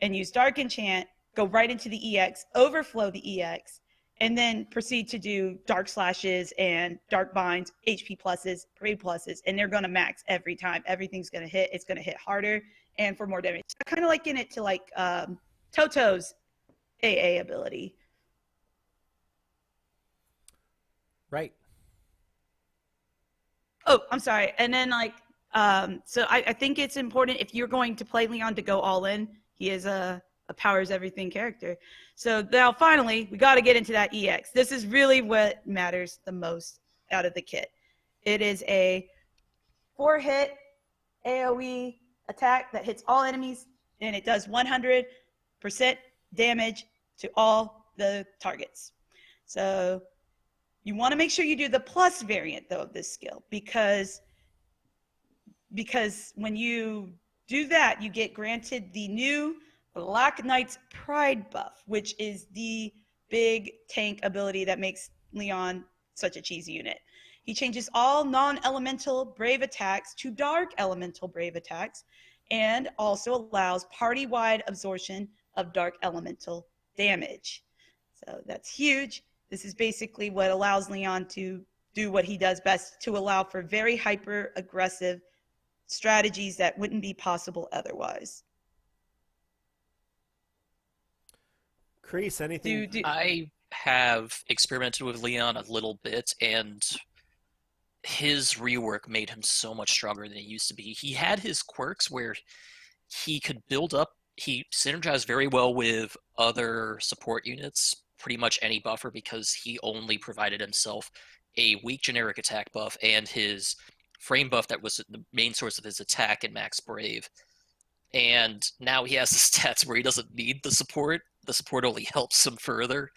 and use dark enchant, go right into the EX, overflow the EX, and then proceed to do dark slashes and dark binds, HP pluses, Brave pluses, and they're going to max every time. Everything's going to hit. It's going to hit harder and for more damage. I kind of liken it to like Toto's AA ability. Right. Oh, I'm sorry. And then like, so I think it's important if you're going to play Leon to go all in. He is a powers everything character. So now finally, we got to get into that EX. This is really what matters the most out of the kit. It is a 4-hit AoE attack that hits all enemies, and it does 100% damage to all the targets. So you want to make sure you do the plus variant, though, of this skill, because when you do that, you get granted the new Black Knight's Pride buff, which is the big tank ability that makes Leon such a cheesy unit. He changes all non-elemental brave attacks to dark elemental brave attacks, and also allows party-wide absorption of dark elemental damage. So that's huge. This is basically what allows Leon to do what he does best, to allow for very hyper-aggressive strategies that wouldn't be possible otherwise. Kreese, anything? I have experimented with Leon a little bit, and his rework made him so much stronger than he used to be. He had his quirks where he could build up. He synergized very well with other support units, pretty much any buffer, because he only provided himself a weak generic attack buff and his frame buff that was the main source of his attack in Max Brave. And now he has the stats where he doesn't need the support. The support only helps him further.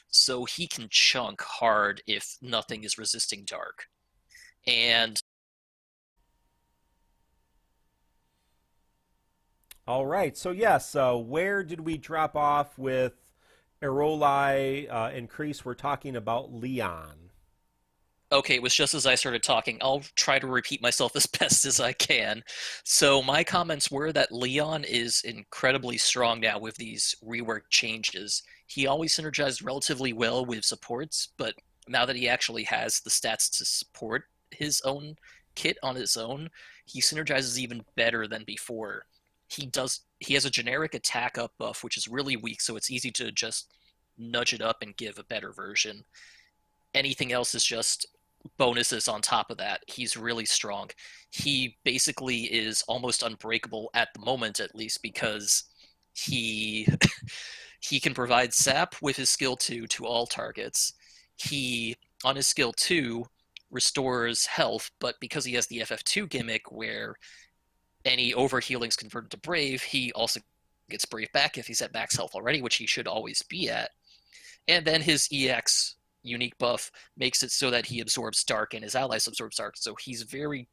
So he can chunk hard if nothing is resisting dark. And All right. So yes, where did we drop off with Aarolei and Kreese? We're talking about Leon. okay, it was just as I started talking. I'll try to repeat myself as best as I can. So, my comments were that Leon is incredibly strong now with these rework changes. He always synergized relatively well with supports, but now that he actually has the stats to support his own kit on his own, he synergizes even better than before. He has a generic attack up buff, which is really weak, so it's easy to just nudge it up and give a better version. Anything else is just bonuses on top of that. He's really strong. He basically is almost unbreakable at the moment, at least, because he he can provide sap with his skill 2 to all targets. He on his skill 2 restores health, but because he has the FF2 gimmick where any overhealing is converted to brave, he also gets brave back if he's at max health already, which he should always be at. And then his EX unique buff makes it so that he absorbs dark and his allies absorb dark. So he's very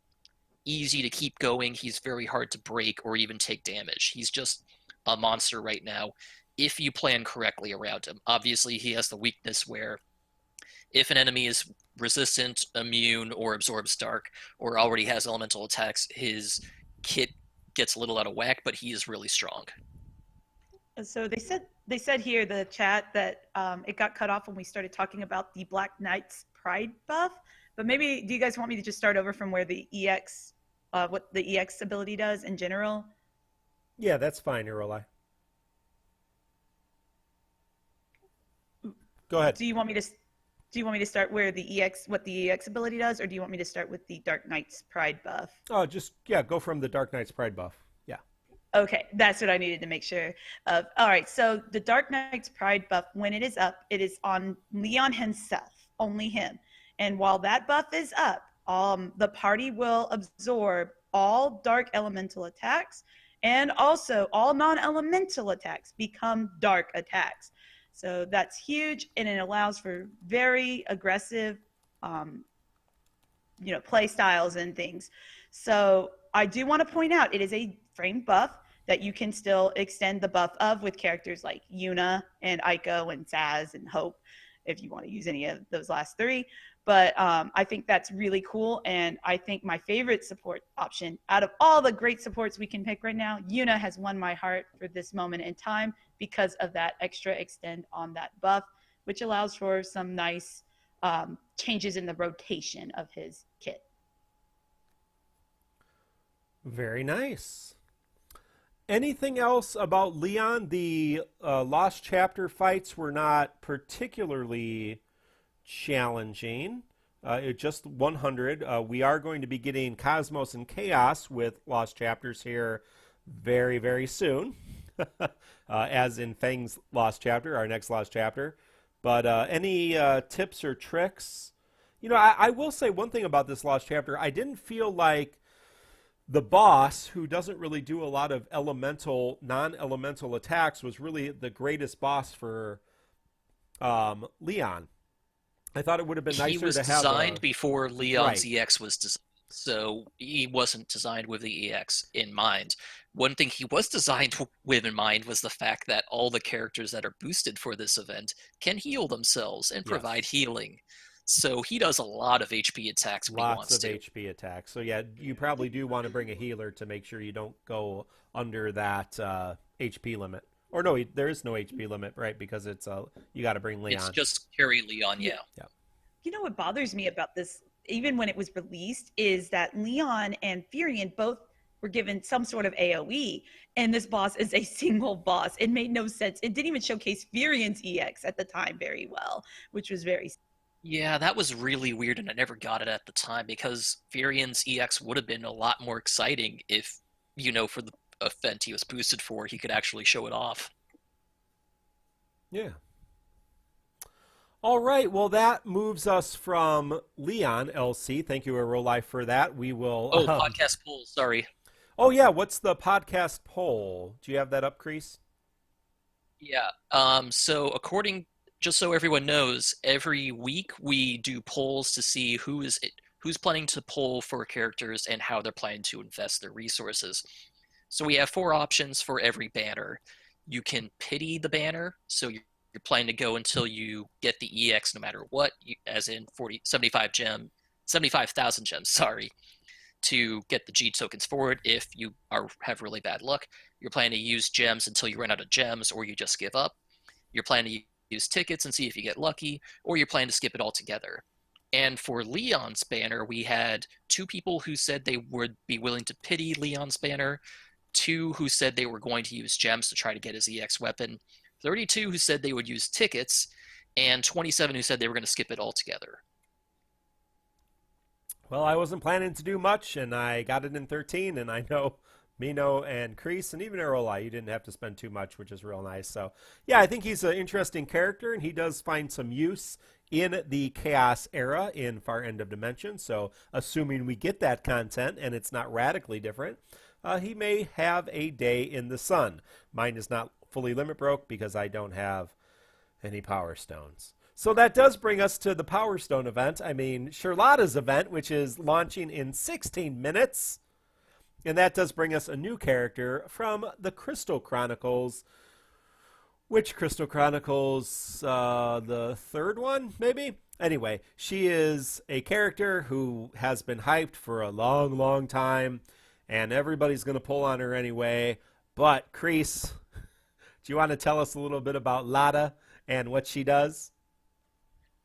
easy to keep going. He's very hard to break or even take damage. He's just a monster right now if you plan correctly around him. Obviously, he has the weakness where if an enemy is resistant, immune, or absorbs dark, or already has elemental attacks, his kit gets a little out of whack, but he is really strong. So they said here the chat that it got cut off when we started talking about the Black Knight's Pride buff. But maybe do you guys want me to just start over from where the EX, what the EX ability does in general? Yeah, that's fine, Aarolei. Go ahead. Do you want me to start where the EX, what the EX ability does, or do you want me to start with the Dark Knight's Pride buff? Oh, just yeah, go from the Dark Knight's Pride buff. Yeah. Okay, that's what I needed to make sure of. All right, so the Dark Knight's Pride buff, when it is up, it is on Leon himself, only him. And while that buff is up, the party will absorb all dark elemental attacks, and also all non-elemental attacks become dark attacks. So that's huge, and it allows for very aggressive, play styles and things. So I do want to point out it is a frame buff that you can still extend the buff of with characters like Yuna and Aiko and Saz and Hope, if you want to use any of those last three. But I think that's really cool, and I think my favorite support option out of all the great supports we can pick right now, Yuna has won my heart for this moment in time because of that extra extend on that buff, which allows for some nice changes in the rotation of his kit. Very nice. Anything else about Leon? The Lost Chapter fights were not particularly challenging. Just 100. We are going to be getting Cosmos and Chaos with Lost Chapters here very, very soon, as in Fang's Lost Chapter, our next Lost Chapter. But any tips or tricks? I will say one thing about this Lost Chapter. I didn't feel like the boss, who doesn't really do a lot of non-elemental attacks, was really the greatest boss for Leon. I thought it would have been nicer to have. He was designed before Leon's Right. EX was designed, so he wasn't designed with the EX in mind. One thing he was designed with in mind was the fact that all the characters that are boosted for this event can heal themselves and provide Yes. healing. So he does a lot of HP attacks when he Lots wants of to. HP attacks. So yeah, you probably do want to bring a healer to make sure you don't go under that HP limit. Or no, there is no HP limit, right? Because it's you got to bring It's Leon. just carry Leon, yeah. Yeah. You know what bothers me about this, even when it was released, is that Leon and Furion both were given some sort of AoE, and this boss is a single boss. It made no sense. It didn't even showcase Furion's EX at the time very well, which was very. Yeah, that was really weird, and I never got it at the time because Furion's EX would have been a lot more exciting if, for the event he was boosted for, he could actually show it off. Yeah. All right. Well, that moves us from Leon, LC. Thank you, Aarolei, for that. We will. Oh, podcast poll, sorry. Oh yeah, what's the podcast poll? Do you have that up, Crease? Yeah. So just so everyone knows, every week we do polls to see who's planning to poll for characters and how they're planning to invest their resources. So we have four options for every banner. You can pity the banner, so you're planning to go until you get the EX no matter what, as in 75,000 gems, sorry, to get the G tokens forward. If you have really bad luck, you're planning to use gems until you run out of gems or you just give up. You're planning to use tickets and see if you get lucky, or you're planning to skip it altogether. And for Leon's banner, we had two people who said they would be willing to pity Leon's banner, two who said they were going to use gems to try to get his EX weapon, 32 who said they would use tickets, and 27 who said they were going to skip it altogether. Well, I wasn't planning to do much, and I got it in 13, and I know Mino and Kreese and even Aarolei, you didn't have to spend too much, which is real nice. So, yeah, I think he's an interesting character, and he does find some use in the Chaos era in Far End of Dimension. So, assuming we get that content and it's not radically different, he may have a day in the sun. Mine is not fully limit broke because I don't have any Power Stones. So that does bring us to the Power Stone event. I mean, Sherlotta's event, which is launching in 16 minutes. And that does bring us a new character from the Crystal Chronicles. Which Crystal Chronicles? The third one, maybe? Anyway, she is a character who has been hyped for a long, long time. And everybody's going to pull on her anyway. But, Kreese, do you want to tell us a little bit about Lotta and what she does?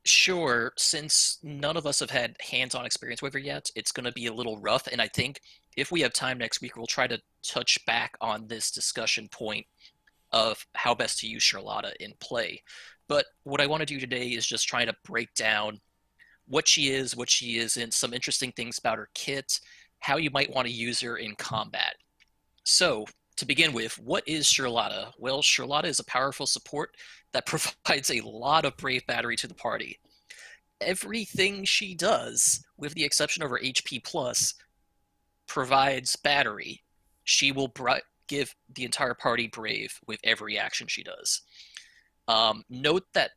Sure, since none of us have had hands-on experience with her yet, it's going to be a little rough, and I think if we have time next week, we'll try to touch back on this discussion point of how best to use Charlotta in play. But what I want to do today is just try to break down what she isn't, some interesting things about her kit, how you might want to use her in combat. So, to begin with, what is Sherlotta? Well, Sherlotta is a powerful support that provides a lot of brave battery to the party. Everything she does, with the exception of her HP plus, provides battery. She will give the entire party brave with every action she does. Note that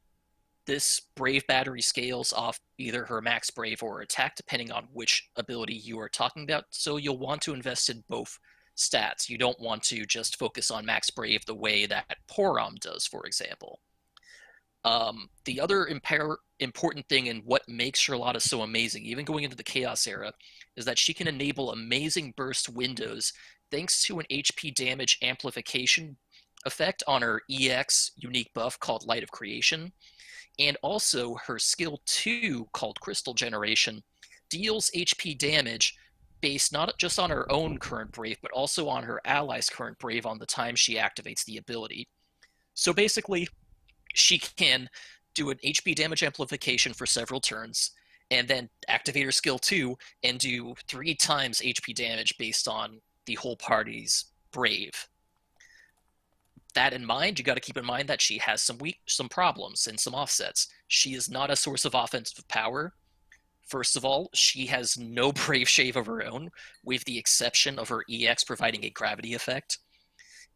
this brave battery scales off either her max brave or attack, depending on which ability you are talking about. So you'll want to invest in both stats. You don't want to just focus on max brave the way that Porom does, for example. The other important thing and what makes Charlotta so amazing, even going into the Chaos era, is that she can enable amazing burst windows thanks to an HP damage amplification effect on her EX unique buff called Light of Creation. And also her skill 2 called Crystal Generation deals HP damage based not just on her own current brave, but also on her ally's current brave on the time she activates the ability. So basically, she can do an HP damage amplification for several turns, and then activate her skill 2 and do 3 times HP damage based on the whole party's brave. That in mind, you got to keep in mind that she has some problems and some offsets. She is not a source of offensive power. First of all, she has no brave shave of her own, with the exception of her EX providing a gravity effect.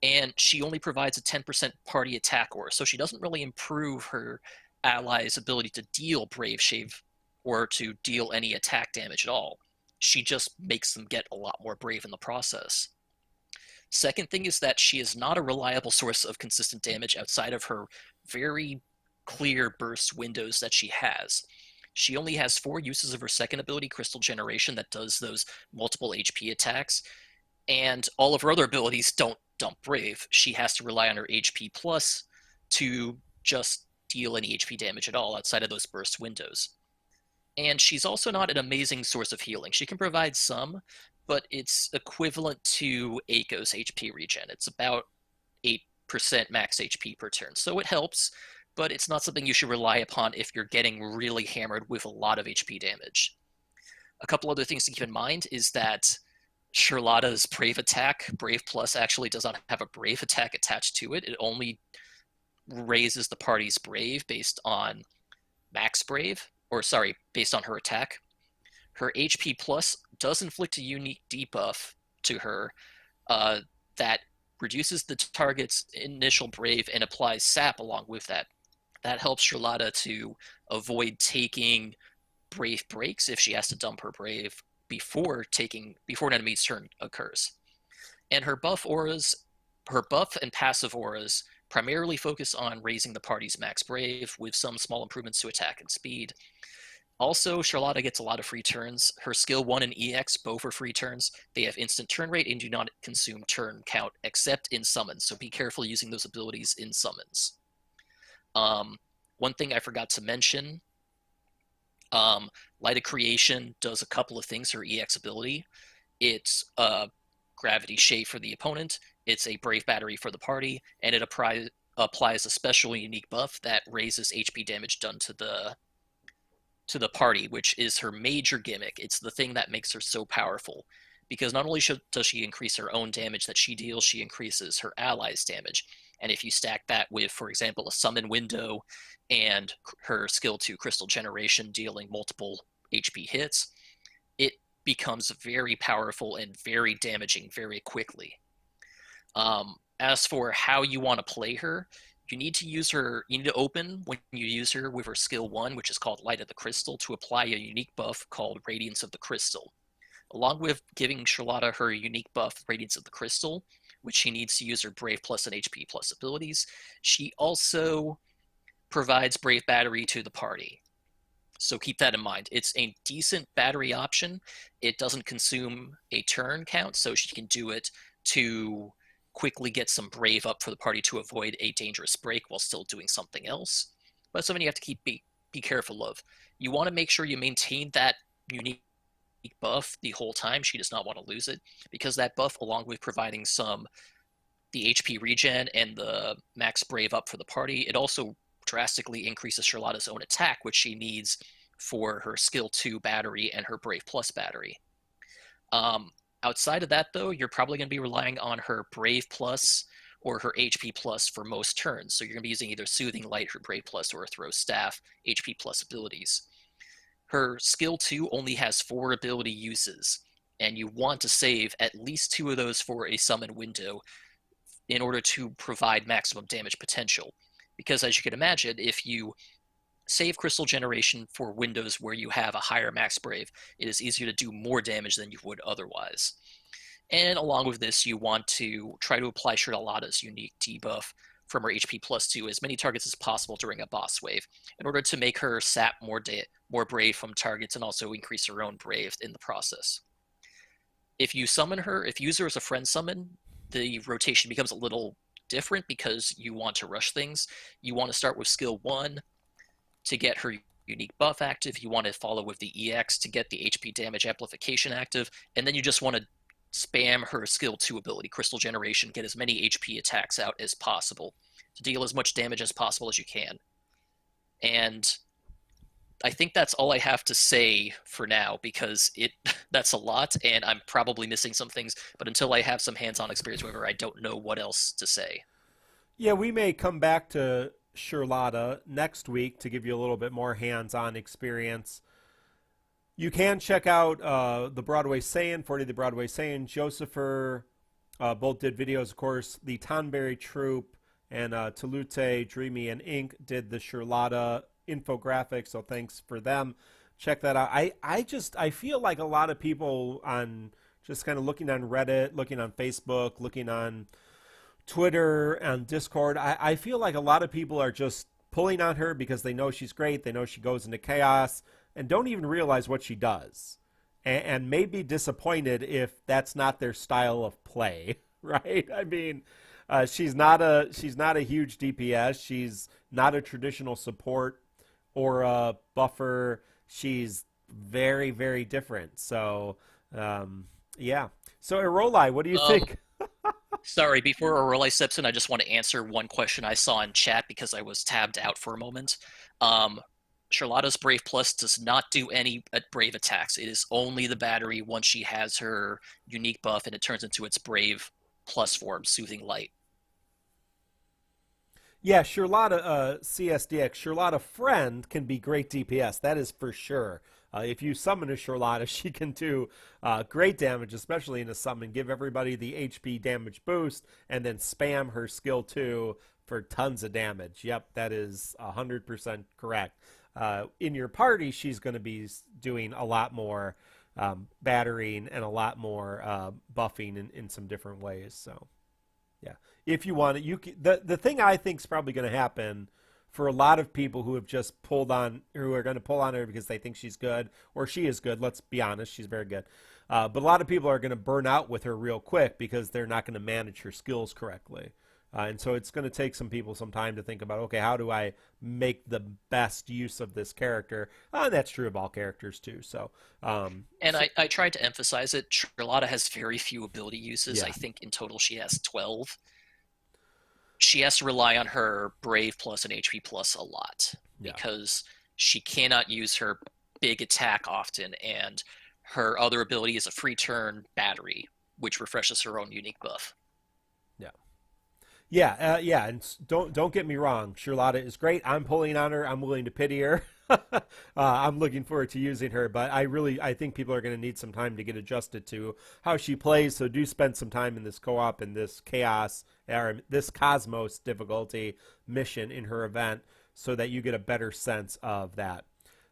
And she only provides a 10% party attack aura, so she doesn't really improve her allies' ability to deal brave shave or to deal any attack damage at all. She just makes them get a lot more brave in the process. Second thing is that she is not a reliable source of consistent damage outside of her very clear burst windows that she has. She only has 4 uses of her second ability, Crystal Generation, that does those multiple HP attacks, and all of her other abilities don't dump Brave. She has to rely on her HP plus to just deal any HP damage at all outside of those burst windows. And she's also not an amazing source of healing. She can provide some, but it's equivalent to Aiko's HP regen. It's about 8% max HP per turn. So it helps, but it's not something you should rely upon if you're getting really hammered with a lot of HP damage. A couple other things to keep in mind is that Charlotta's Brave attack, Brave Plus, actually does not have a Brave attack attached to it. It only raises the party's Brave based on max Brave, or sorry, based on her attack. Her HP Plus does inflict a unique debuff to her uh, that reduces the target's initial brave and applies sap along with that. That helps Sherlotta to avoid taking brave breaks if she has to dump her brave before an enemy's turn occurs. And her buff and passive auras primarily focus on raising the party's max brave with some small improvements to attack and speed. Also, Charlotta gets a lot of free turns. Her skill 1 and EX both are free turns. They have instant turn rate and do not consume turn count except in summons, so be careful using those abilities in summons. One thing I forgot to mention, Light of Creation does a couple of things, her EX ability. It's Gravity Shade for the opponent, it's a Brave Battery for the party, and it applies a special unique buff that raises HP damage done to the party, which is her major gimmick. It's the thing that makes her so powerful, because not only does she increase her own damage that she deals, she increases her allies' damage. And if you stack that with, for example, a summon window and her skill 2 Crystal Generation dealing multiple HP hits, it becomes very powerful and very damaging very quickly. As for how you want to play her, you need to open when you use her with her skill 1, which is called Light of the Crystal, to apply a unique buff called Radiance of the Crystal. Along with giving Sherlotta her unique buff, Radiance of the Crystal, which she needs to use her Brave Plus and HP Plus abilities, she also provides Brave Battery to the party. So keep that in mind. It's a decent battery option. It doesn't consume a turn count, so she can do it to quickly get some brave up for the party to avoid a dangerous break while still doing something else. But something you have to be careful of. You want to make sure you maintain that unique buff the whole time. She does not want to lose it, because that buff, along with providing the HP regen and the max brave up for the party, it also drastically increases Charlotta's own attack, which she needs for her skill 2 battery and her Brave Plus battery. Outside of that, though, you're probably going to be relying on her Brave Plus or her HP Plus for most turns. So you're going to be using either Soothing Light, her Brave Plus, or Throw Staff, HP Plus abilities. Her skill 2 only has 4 ability uses, and you want to save at least 2 of those for a summon window in order to provide maximum damage potential. Because as you can imagine, if you save Crystal Generation for windows where you have a higher max brave, it is easier to do more damage than you would otherwise. And along with this, you want to try to apply Charlotta's unique debuff from her HP Plus to as many targets as possible during a boss wave, in order to make her sap more brave from targets and also increase her own brave in the process. If you use her as a friend summon, the rotation becomes a little different because you want to rush things. You want to start with skill 1 to get her unique buff active. You want to follow with the EX to get the HP damage amplification active, and then you just want to spam her skill 2 ability, Crystal Generation, get as many HP attacks out as possible to deal as much damage as possible as you can. And I think that's all I have to say for now, because that's a lot, and I'm probably missing some things, but until I have some hands-on experience with her, I don't know what else to say. Yeah, we may come back to Sherlotta next week to give you a little bit more hands-on experience. You can check out the Broadway Saiyan, 40 the Broadway Saiyan, Joesephyr, both did videos, of course. The Tonberry Troop and Tulute, Dreamy, and Ink did the Sherlotta infographic, so thanks for them. Check that out. I feel like a lot of people on just kind of looking on Reddit, looking on Facebook, looking on Twitter and Discord, I feel like a lot of people are just pulling on her because they know she's great, they know she goes into chaos, and don't even realize what she does, and may be disappointed if that's not their style of play, right? I mean, she's not a huge DPS. She's not a traditional support or a buffer. She's very, very different. So, yeah. So, Aarolei, what do you think? Sorry, before Aarolei steps in, I just want to answer one question I saw in chat because I was tabbed out for a moment. Charlotta's Brave Plus does not do any Brave attacks. It is only the battery once she has her unique buff and it turns into its Brave Plus form, Soothing Light. Yeah, Sherlotta CSDX, Sherlotta Friend can be great DPS. That is for sure. If you summon a Sherlotta, she can do great damage, especially in a summon. Give everybody the HP damage boost, and then spam her skill 2 for tons of damage. Yep, that is 100% correct. In your party, she's going to be doing a lot more battering and a lot more buffing in some different ways. So, yeah, if you want it, the thing I think is probably going to happen for a lot of people who have just pulled on, who are going to pull on her because they think she's good, or she is good. Let's be honest, she's very good. But a lot of people are going to burn out with her real quick because they're not going to manage her skills correctly. And so it's going to take some people some time to think about, okay, how do I make the best use of this character? And that's true of all characters too. So, I tried to emphasize it. Charlotta has very few ability uses. Yeah. I think in total she has 12. She has to rely on her Brave plus and HP plus a lot because she cannot use her big attack often, and her other ability is a free turn battery, which refreshes her own unique buff. Yeah, and don't get me wrong, Sherlotta is great. I'm pulling on her. I'm willing to pity her. I'm looking forward to using her, but I think people are going to need some time to get adjusted to how she plays. So do spend some time in this co-op and this chaos or this cosmos difficulty mission in her event, so that you get a better sense of that.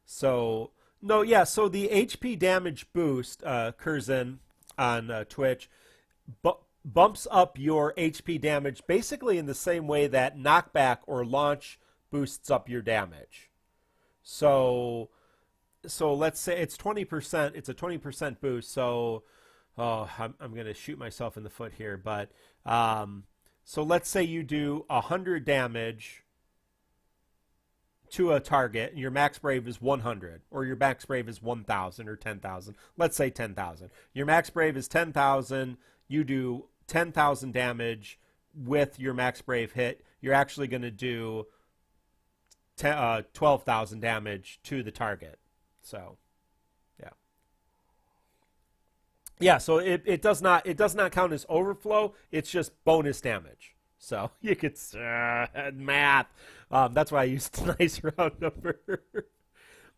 So so the HP damage boost, Curzon on Twitch, but bumps up your HP damage basically in the same way that knockback or launch boosts up your damage. So let's say it's 20%. It's a 20% boost. So I'm going to shoot myself in the foot here, but so let's say you do 100 damage to a target, and your max brave is 100, or your max brave is 1,000 or 10,000. Let's say 10,000. Your max brave is 10,000. You do 10,000 damage with your max brave hit. You're actually going to do 12,000 damage to the target. So, so it does not count as overflow. It's just bonus damage. So you could math. That's why I used a nice round number.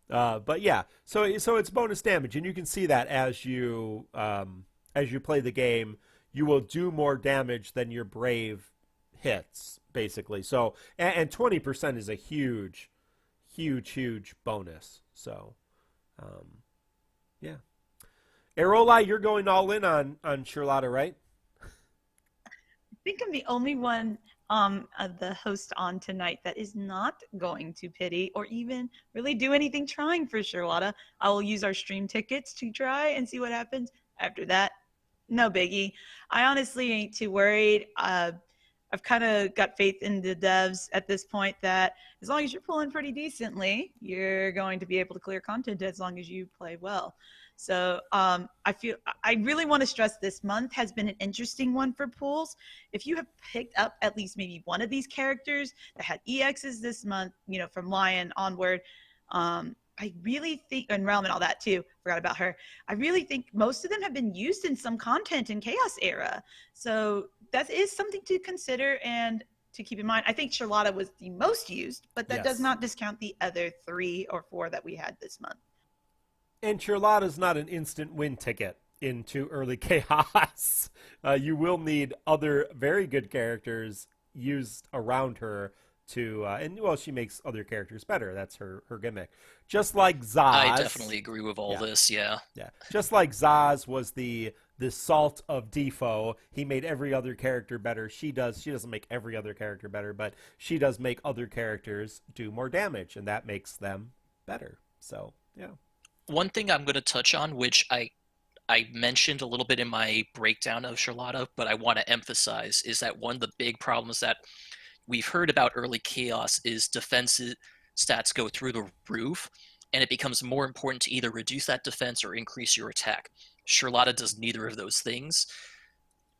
But yeah, so it's bonus damage, and you can see that as you play the game, you will do more damage than your brave hits, basically. So, and 20% is a huge bonus. So, yeah. Aarolei, you're going all in on Sherlotta, right? I think I'm the only one of the host on tonight that is not going to pity or even really do anything trying for Sherlotta. I will use our stream tickets to try and see what happens. After that, no biggie. I honestly ain't too worried. I've kind of got faith in the devs at this point that as long as you're pulling pretty decently, you're going to be able to clear content as long as you play well. So I really want to stress this month has been an interesting one for pools. If you have picked up at least maybe one of these characters that had EXs this month, from Lion onward, I really think, and Realm and all that too, forgot about her. I really think most of them have been used in some content in Chaos era. So that is something to consider and to keep in mind. I think Sherlotta was the most used, but that does not discount the other 3 or 4 that we had this month. And Sherlotta's not an instant win ticket into early chaos. You will need other very good characters used around her to, she makes other characters better. That's her gimmick. Just like Zaz. I definitely agree with all this, yeah. Yeah. Just like Zaz was the salt of Defo, he made every other character better. She doesn't make every other character better, but she does make other characters do more damage, and that makes them better. So, yeah. One thing I'm going to touch on, which I mentioned a little bit in my breakdown of Sherlotta, but I want to emphasize, is that one of the big problems that we've heard about early chaos is defense stats go through the roof, and it becomes more important to either reduce that defense or increase your attack. Sherlotta does neither of those things,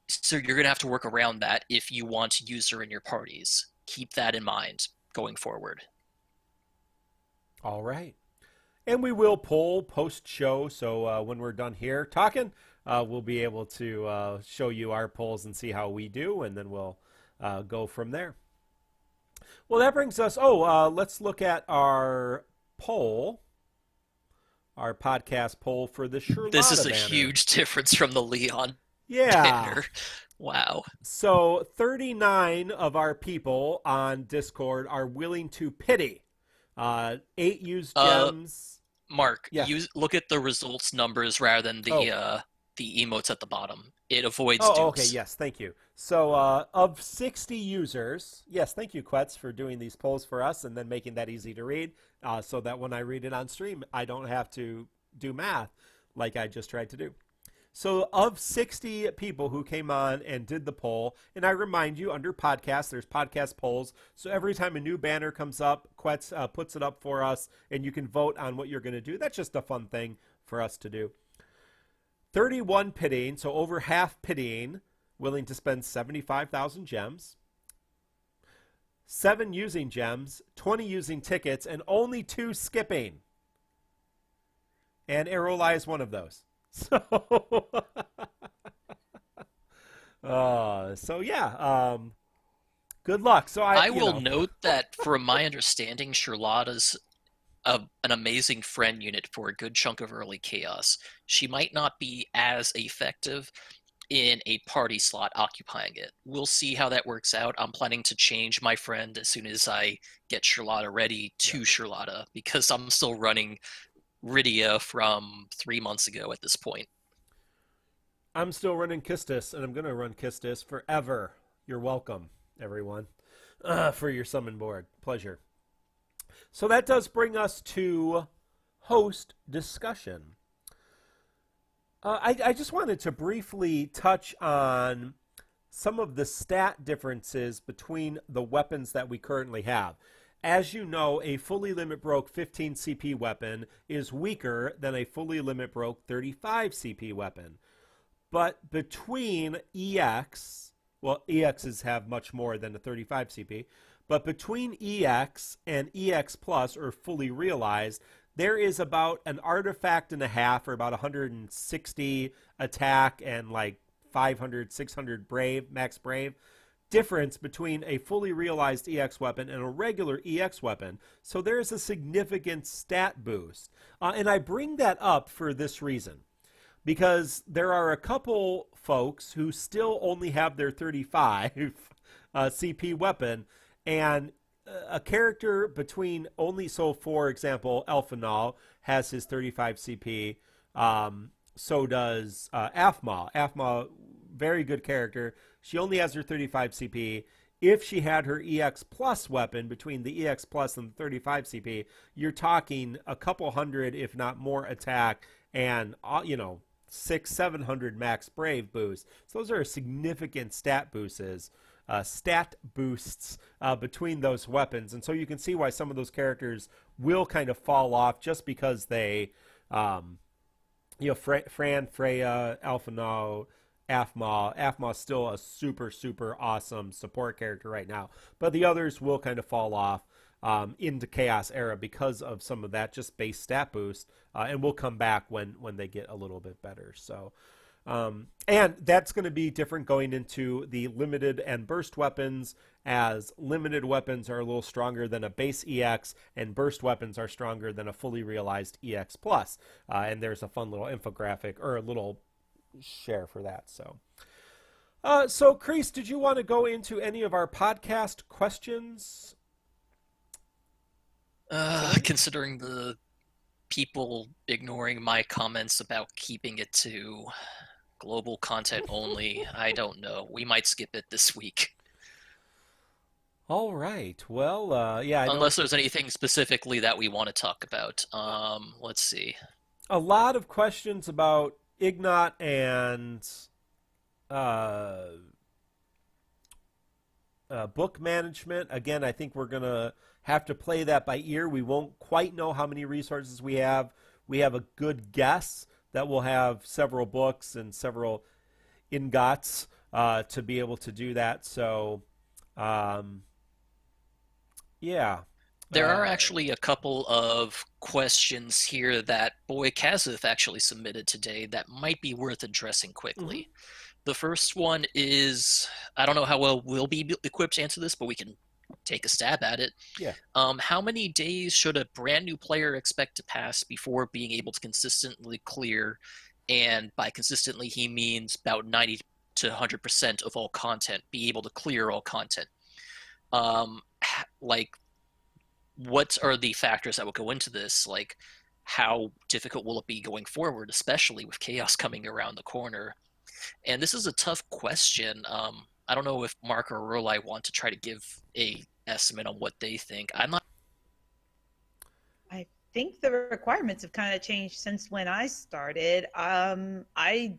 so you're going to have to work around that if you want to use her in your parties. Keep that in mind going forward. All right. And we will poll post-show, so when we're done here talking, we'll be able to show you our polls and see how we do, and then we'll go from there. Well, that brings us, let's look at our poll. our podcast poll for the This is Sherlotta a banner. huge difference from the Leon Yeah. banner. Wow. So 39 of our people on Discord are willing to pity 8 used gems. Mark, Yeah. look at the results numbers rather than Oh. the emotes at the bottom. It avoids Oh, okay. dupes. Yes. Thank you. So of 60 users, yes, thank you, Quetz, for doing these polls for us and then making that easy to read so that when I read it on stream, I don't have to do math like I just tried to do. So of 60 people who came on and did the poll, and I remind you, under podcast, there's podcast polls. So every time a new banner comes up, Quetz puts it up for us, and you can vote on what you're going to do. That's just a fun thing for us to do. 31 pitying, so over half pitying, willing to spend 75,000 gems. 7 using gems, 20 using tickets, and only 2 skipping. And Aarolei is one of those. So, yeah. Good luck. So I will note that, from my understanding, Charlotta's an amazing friend unit for a good chunk of early chaos. She might not be as effective in a party slot occupying it. We'll see how that works out. I'm planning to change my friend as soon as I get Sherlotta ready to Sherlotta, because I'm still running Rydia from 3 months ago at this point. I'm still running Kistis, and I'm going to run Kistis forever. You're welcome, everyone, for your summon board. Pleasure. So that does bring us to host discussion. I just wanted to briefly touch on some of the stat differences between the weapons that we currently have. As you know, a fully limit broke 15 CP weapon is weaker than a fully limit broke 35 CP weapon. But between EX, well, EXs have much more than a 35 CP, but between EX and EX Plus, or fully realized, there is about an artifact and a half, or about 160 attack and like 500, 600 brave, max brave, difference between a fully realized EX weapon and a regular EX weapon. So there is a significant stat boost. And I bring that up for this reason, because there are a couple folks who still only have their 35 CP weapon, and a character between only, so for example, Elfinal has his 35 CP, so does Afma. Afma, very good character. She only has her 35 CP. If she had her EX Plus weapon, between the EX Plus and the 35 CP, you're talking a couple hundred, if not more, attack and, 600-700 max brave boosts. So those are significant stat boosts. Between those weapons. And so you can see why some of those characters will kind of fall off just because they, Fran, Freya, Alphino, Aphma. Aphma's still a super, super awesome support character right now. But the others will kind of fall off into Chaos Era because of some of that just base stat boost. And will come back when they get a little bit better. So, and that's going to be different going into the limited and burst weapons, as limited weapons are a little stronger than a base EX, and burst weapons are stronger than a fully realized EX Plus. And there's a fun little infographic, or a little share for that. So Kreese, did you want to go into any of our podcast questions? Considering the people ignoring my comments about keeping it to global content only, I don't know. We might skip it this week. All right. Well, yeah. Unless there's anything specifically that we want to talk about. Let's see. A lot of questions about Ignot and book management. Again, I think we're going to have to play that by ear. We won't quite know how many resources we have. We have a good guess that we'll have several books and several ingots to be able to do that. So, yeah. There are actually a couple of questions here that Boy Kazith actually submitted today that might be worth addressing quickly. Mm-hmm. The first one is, I don't know how well we'll be equipped to answer this, but we can take a stab at it. Yeah. How many days should a brand new player expect to pass before being able to consistently clear? And by consistently, he means about 90 to 100% of all content, be able to clear all content. Like, what are the factors that will go into this? Like, how difficult will it be going forward, especially with chaos coming around the corner? And this is a tough question. I don't know if Mark or Aarolei want to try to give a estimate on what they think. I'm not. I think the requirements have kind of changed since when I started. I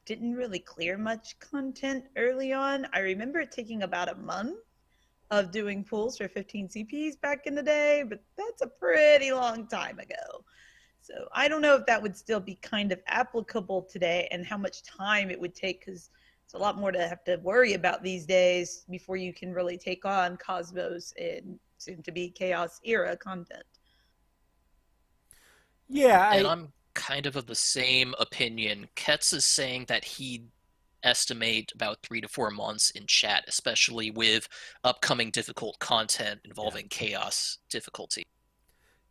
didn't really clear much content early on. I remember it taking about a month of doing pulls for 15 CPs back in the day, but that's a pretty long time ago. So I don't know if that would still be kind of applicable today and how much time it would take, because it's a lot more to have to worry about these days before you can really take on Cosmos and soon to be Chaos era content. Yeah, And I'm kind of the same opinion. Ketz is saying that he'd estimate about 3 to 4 months in chat, especially with upcoming difficult content involving chaos difficulty.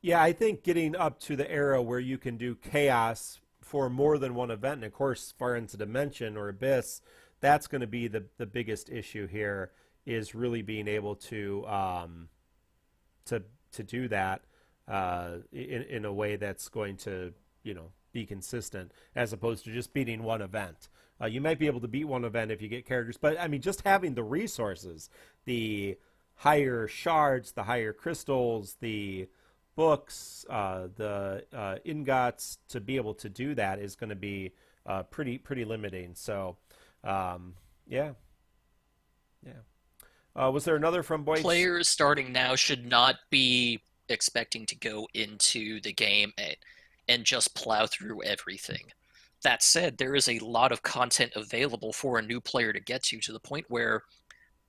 Yeah, I think getting up to the era where you can do chaos for more than one event, and of course, far into Dimension or Abyss, that's going to be the biggest issue here. Is really being able to to do that in a way that's going to be consistent, as opposed to just beating one event. You might be able to beat one event if you get characters, but I mean, just having the resources, the higher shards, the higher crystals, the books, the ingots to be able to do that is going to be pretty limiting. So, yeah, yeah. Was there another from Boyce? Players starting now should not be expecting to go into the game and just plow through everything. That said, there is a lot of content available for a new player to get to the point where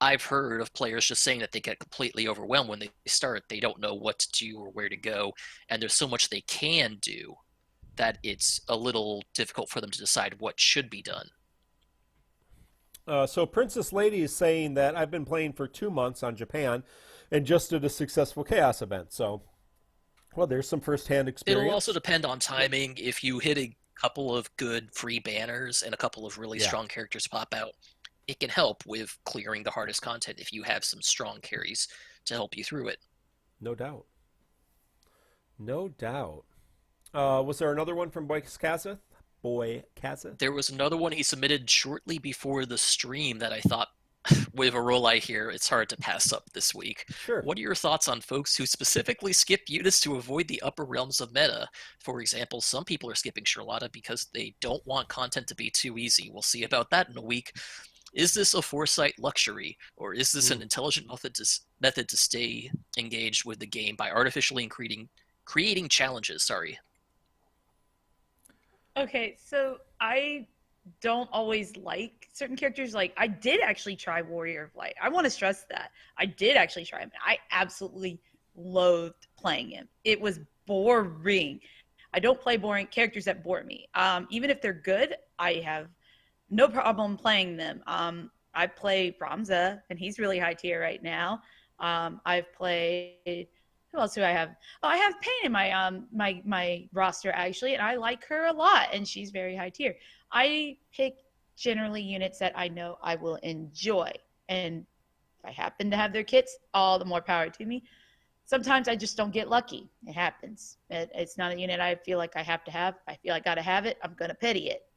I've heard of players just saying that they get completely overwhelmed when they start. They don't know what to do or where to go, and there's so much they can do that it's a little difficult for them to decide what should be done. So Princess Lady is saying that I've been playing for 2 months on Japan and just did a successful chaos event. So, well, there's some firsthand experience. It'll also depend on timing. If you hit a couple of good free banners and a couple of really strong characters pop out, it can help with clearing the hardest content if you have some strong carries to help you through it. No doubt. No doubt. Was there another one from Boy Kazeth? There was another one he submitted shortly before the stream that I thought, with Aarolei here, it's hard to pass up this week. Sure. What are your thoughts on folks who specifically skip units to avoid the upper realms of meta? For example, some people are skipping Sherlotta because they don't want content to be too easy. We'll see about that in a week. Is this a foresight luxury, or is this an intelligent method to stay engaged with the game by artificially creating challenges? Sorry. Okay, so I don't always like certain characters. Like, I did actually try Warrior of Light. I want to stress that. I did actually try him. I absolutely loathed playing him. It was boring. I don't play boring characters that bore me. Even if they're good, I have no problem playing them. I play Ramza, and he's really high tier right now. I've played, who else do I have? Oh, I have Pain in my roster actually, and I like her a lot, and she's very high tier. I pick generally units that I know I will enjoy, and if I happen to have their kits, all the more power to me. Sometimes I just don't get lucky. It happens. It's not a unit I feel like I have to have. I feel I got to have it. I'm gonna pity it.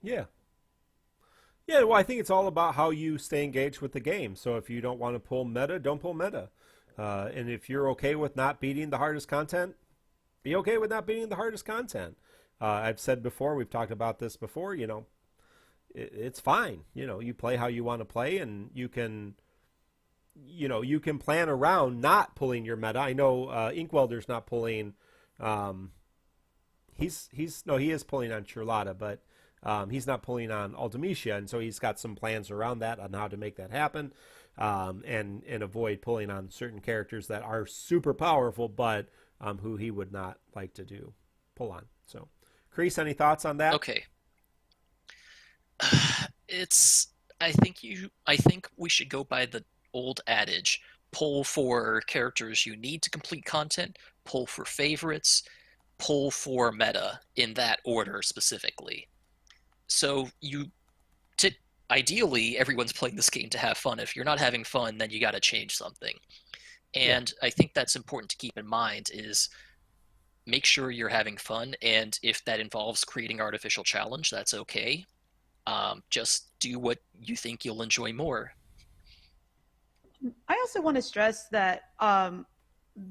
Yeah. Yeah, well, I think it's all about how you stay engaged with the game. So if you don't want to pull meta, don't pull meta. And if you're okay with not beating the hardest content, be okay with not beating the hardest content. I've said before, we've talked about this before, it's fine. You play how you want to play, and you can plan around not pulling your meta. I know Inkwelder's not pulling. He is pulling on Charlotta, but he's not pulling on Ultimecia, and so he's got some plans around that on how to make that happen, and avoid pulling on certain characters that are super powerful, but who he would not like to pull on. So, Kreese, any thoughts on that? Okay. I think we should go by the old adage, pull for characters you need to complete content, pull for favorites, pull for meta, in that order specifically. So ideally, everyone's playing this game to have fun. If you're not having fun, then you got to change something. Yeah. And I think that's important to keep in mind is make sure you're having fun. And if that involves creating artificial challenge, that's okay. Just do what you think you'll enjoy more. I also want to stress that a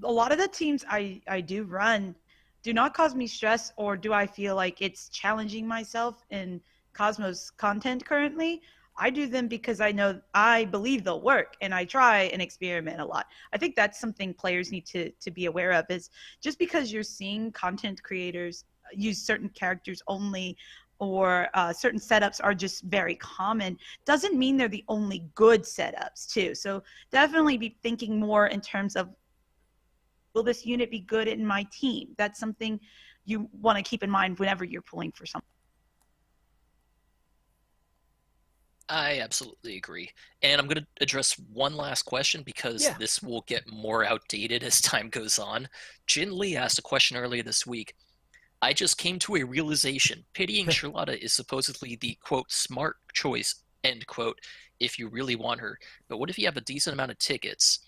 lot of the teams I do run do not cause me stress, or do I feel like it's challenging myself in Cosmos content currently. I do them because I believe they'll work, and I try and experiment a lot. I think that's something players need to be aware of, is just because you're seeing content creators use certain characters only, or certain setups are just very common, doesn't mean they're the only good setups too. So definitely be thinking more in terms of, will this unit be good in my team? That's something you want to keep in mind whenever you're pulling for something. I absolutely agree. And I'm going to address one last question because this will get more outdated as time goes on. Jin Lee asked a question earlier this week. I just came to a realization. Pitying Sherlotta is supposedly the, quote, smart choice, end quote, if you really want her. But what if you have a decent amount of tickets?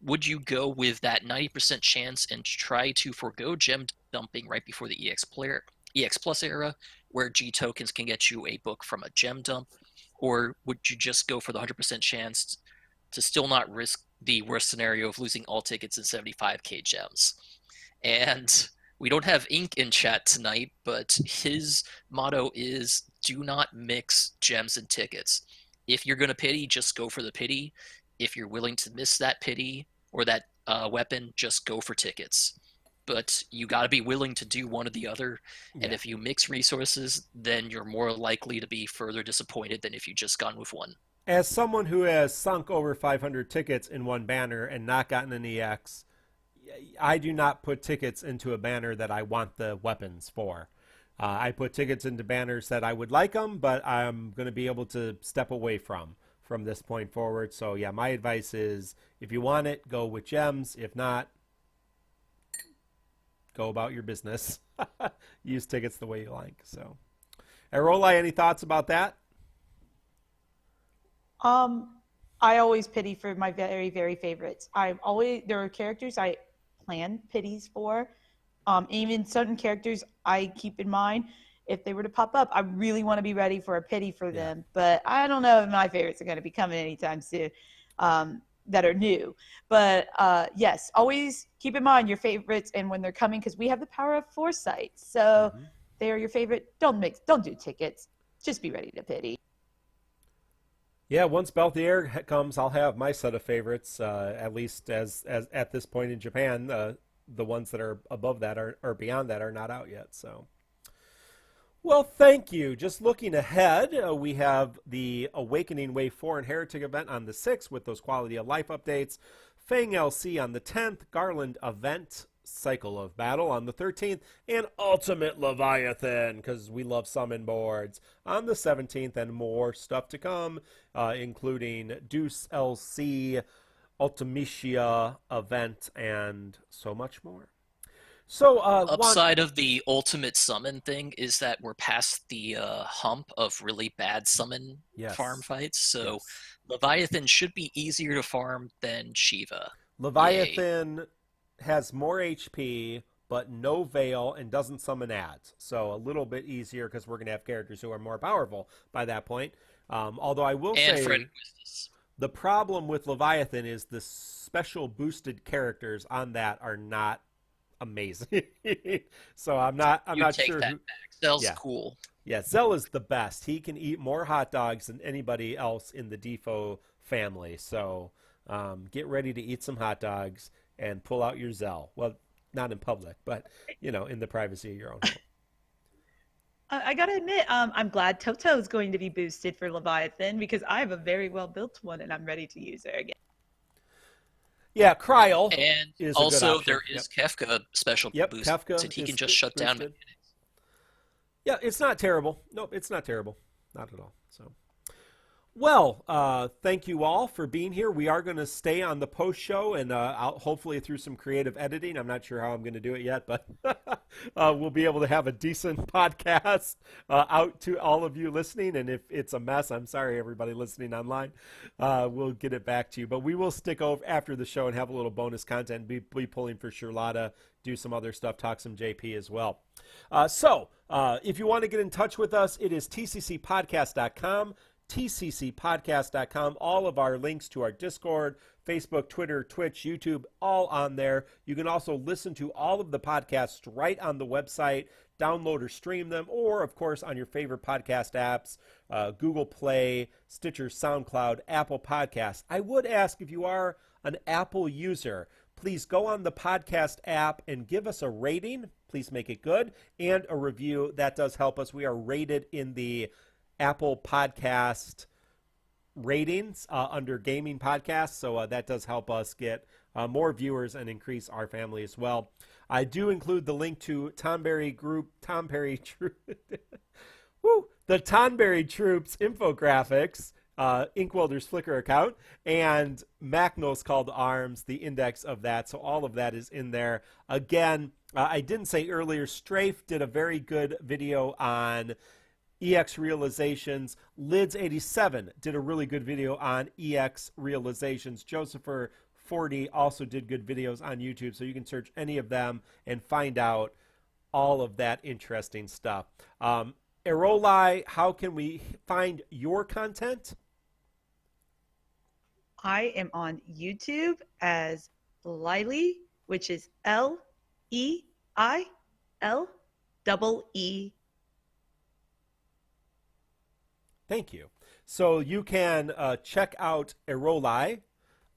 Would you go with that 90% chance and try to forego gem dumping right before the EX Plus era, where G tokens can get you a book from a gem dump? Or would you just go for the 100% chance to still not risk the worst scenario of losing all tickets and 75k gems? And we don't have Ink in chat tonight, but his motto is do not mix gems and tickets. If you're going to pity, just go for the pity. If you're willing to miss that pity or that weapon, just go for tickets. But you got to be willing to do one or the other. And if you mix resources, then you're more likely to be further disappointed than if you just gone with one. As someone who has sunk over 500 tickets in one banner and not gotten an EX, I do not put tickets into a banner that I want the weapons for. I put tickets into banners that I would like them, but I'm going to be able to step away from this point forward. So yeah, my advice is if you want it, go with gems. If not, go about your business. Use tickets the way you like. So, Aarolei, any thoughts about that? I always pity for my very, very favorites. There are characters I plan pities for. Even certain characters I keep in mind. If they were to pop up, I really want to be ready for a pity for them. But I don't know if my favorites are going to be coming anytime soon. That are new. But yes, always keep in mind your favorites and when they're coming, because we have the power of foresight. So they are your favorite. Don't do tickets. Just be ready to pity. Yeah, once Belthier comes, I'll have my set of favorites, at least as at this point in Japan. The ones that are above that or beyond that are not out yet. So, well, thank you. Just looking ahead, we have the Awakening Wave 4 and Heretic event on the 6th with those quality of life updates. Fang LC on the 10th, Garland event, Cycle of Battle on the 13th, and Ultimate Leviathan, because we love summon boards, on the 17th, and more stuff to come, including Deuce LC, Ultimecia event, and so much more. So, upside of the ultimate summon thing is that we're past the hump of really bad summon farm fights. So Leviathan should be easier to farm than Shiva. Leviathan has more HP, but no veil and doesn't summon ads. So a little bit easier because we're going to have characters who are more powerful by that point. Although I will say the problem with Leviathan is the special boosted characters on that are not amazing. So I'm not sure. That back. Zell's cool. Yeah, Zell is the best. He can eat more hot dogs than anybody else in the Defo family. So get ready to eat some hot dogs and pull out your Zell. Well, not in public, but in the privacy of your own home. I gotta admit, I'm glad Toto is going to be boosted for Leviathan, because I have a very well built one and I'm ready to use her again. Yeah, Kryl. And is also a good there is Kefka special boost. Kefka so he can just shut down minutes. Yeah, it's not terrible. Nope, it's not terrible. Not at all. So, Well, thank you all for being here. We are going to stay on the post show and hopefully through some creative editing. I'm not sure how I'm going to do it yet, but we'll be able to have a decent podcast out to all of you listening. And if it's a mess, I'm sorry, everybody listening online. We'll get it back to you. But we will stick over after the show and have a little bonus content, be pulling for Sherlotta, do some other stuff, talk some JP as well. So if you want to get in touch with us, it is tccpodcast.com. tccpodcast.com. All of our links to our Discord, Facebook, Twitter, Twitch, YouTube, all on there. You can also listen to all of the podcasts right on the website, download or stream them, or, of course, on your favorite podcast apps, Google Play, Stitcher, SoundCloud, Apple Podcasts. I would ask if you are an Apple user, please go on the podcast app and give us a rating. Please make it good, and a review. That does help us. We are rated in the Apple Podcast ratings under gaming podcasts, so that does help us get more viewers and increase our family as well. I do include the link to the Tonberry Troops infographics, Inkwelder's Flickr account, and Macno's Call to Arms, the index of that, so all of that is in there. Again, I didn't say earlier, Strafe did a very good video on EX realizations. Lids87 did a really good video on EX realizations. Joesephyr 40 also did good videos on YouTube, so you can search any of them and find out all of that interesting stuff. Aarolei, how can we find your content? I am on YouTube as Leili, which is Leillee. Thank you. So you can check out Aarolei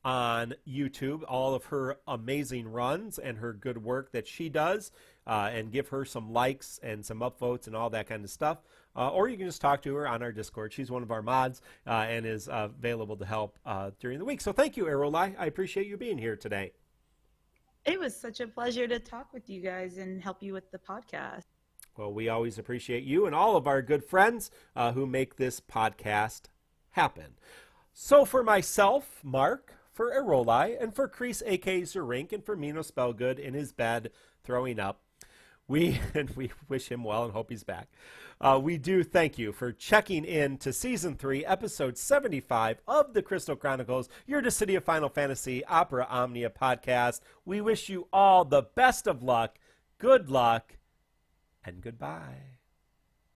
on YouTube, all of her amazing runs and her good work that she does, and give her some likes and some upvotes and all that kind of stuff. Or you can just talk to her on our Discord. She's one of our mods and is available to help during the week. So thank you, Aarolei. I appreciate you being here today. It was such a pleasure to talk with you guys and help you with the podcast. Well, we always appreciate you and all of our good friends who make this podcast happen. So for myself, Mark, for Aarolei, and for Kreese, a.k.a. Zerink, and for Mino Spellgood in his bed throwing up, we wish him well and hope he's back. We do thank you for checking in to Season 3, Episode 75 of the Crystal Chronicles, your Dissidia Final Fantasy Opera Omnia podcast. We wish you all the best of luck, good luck, and goodbye.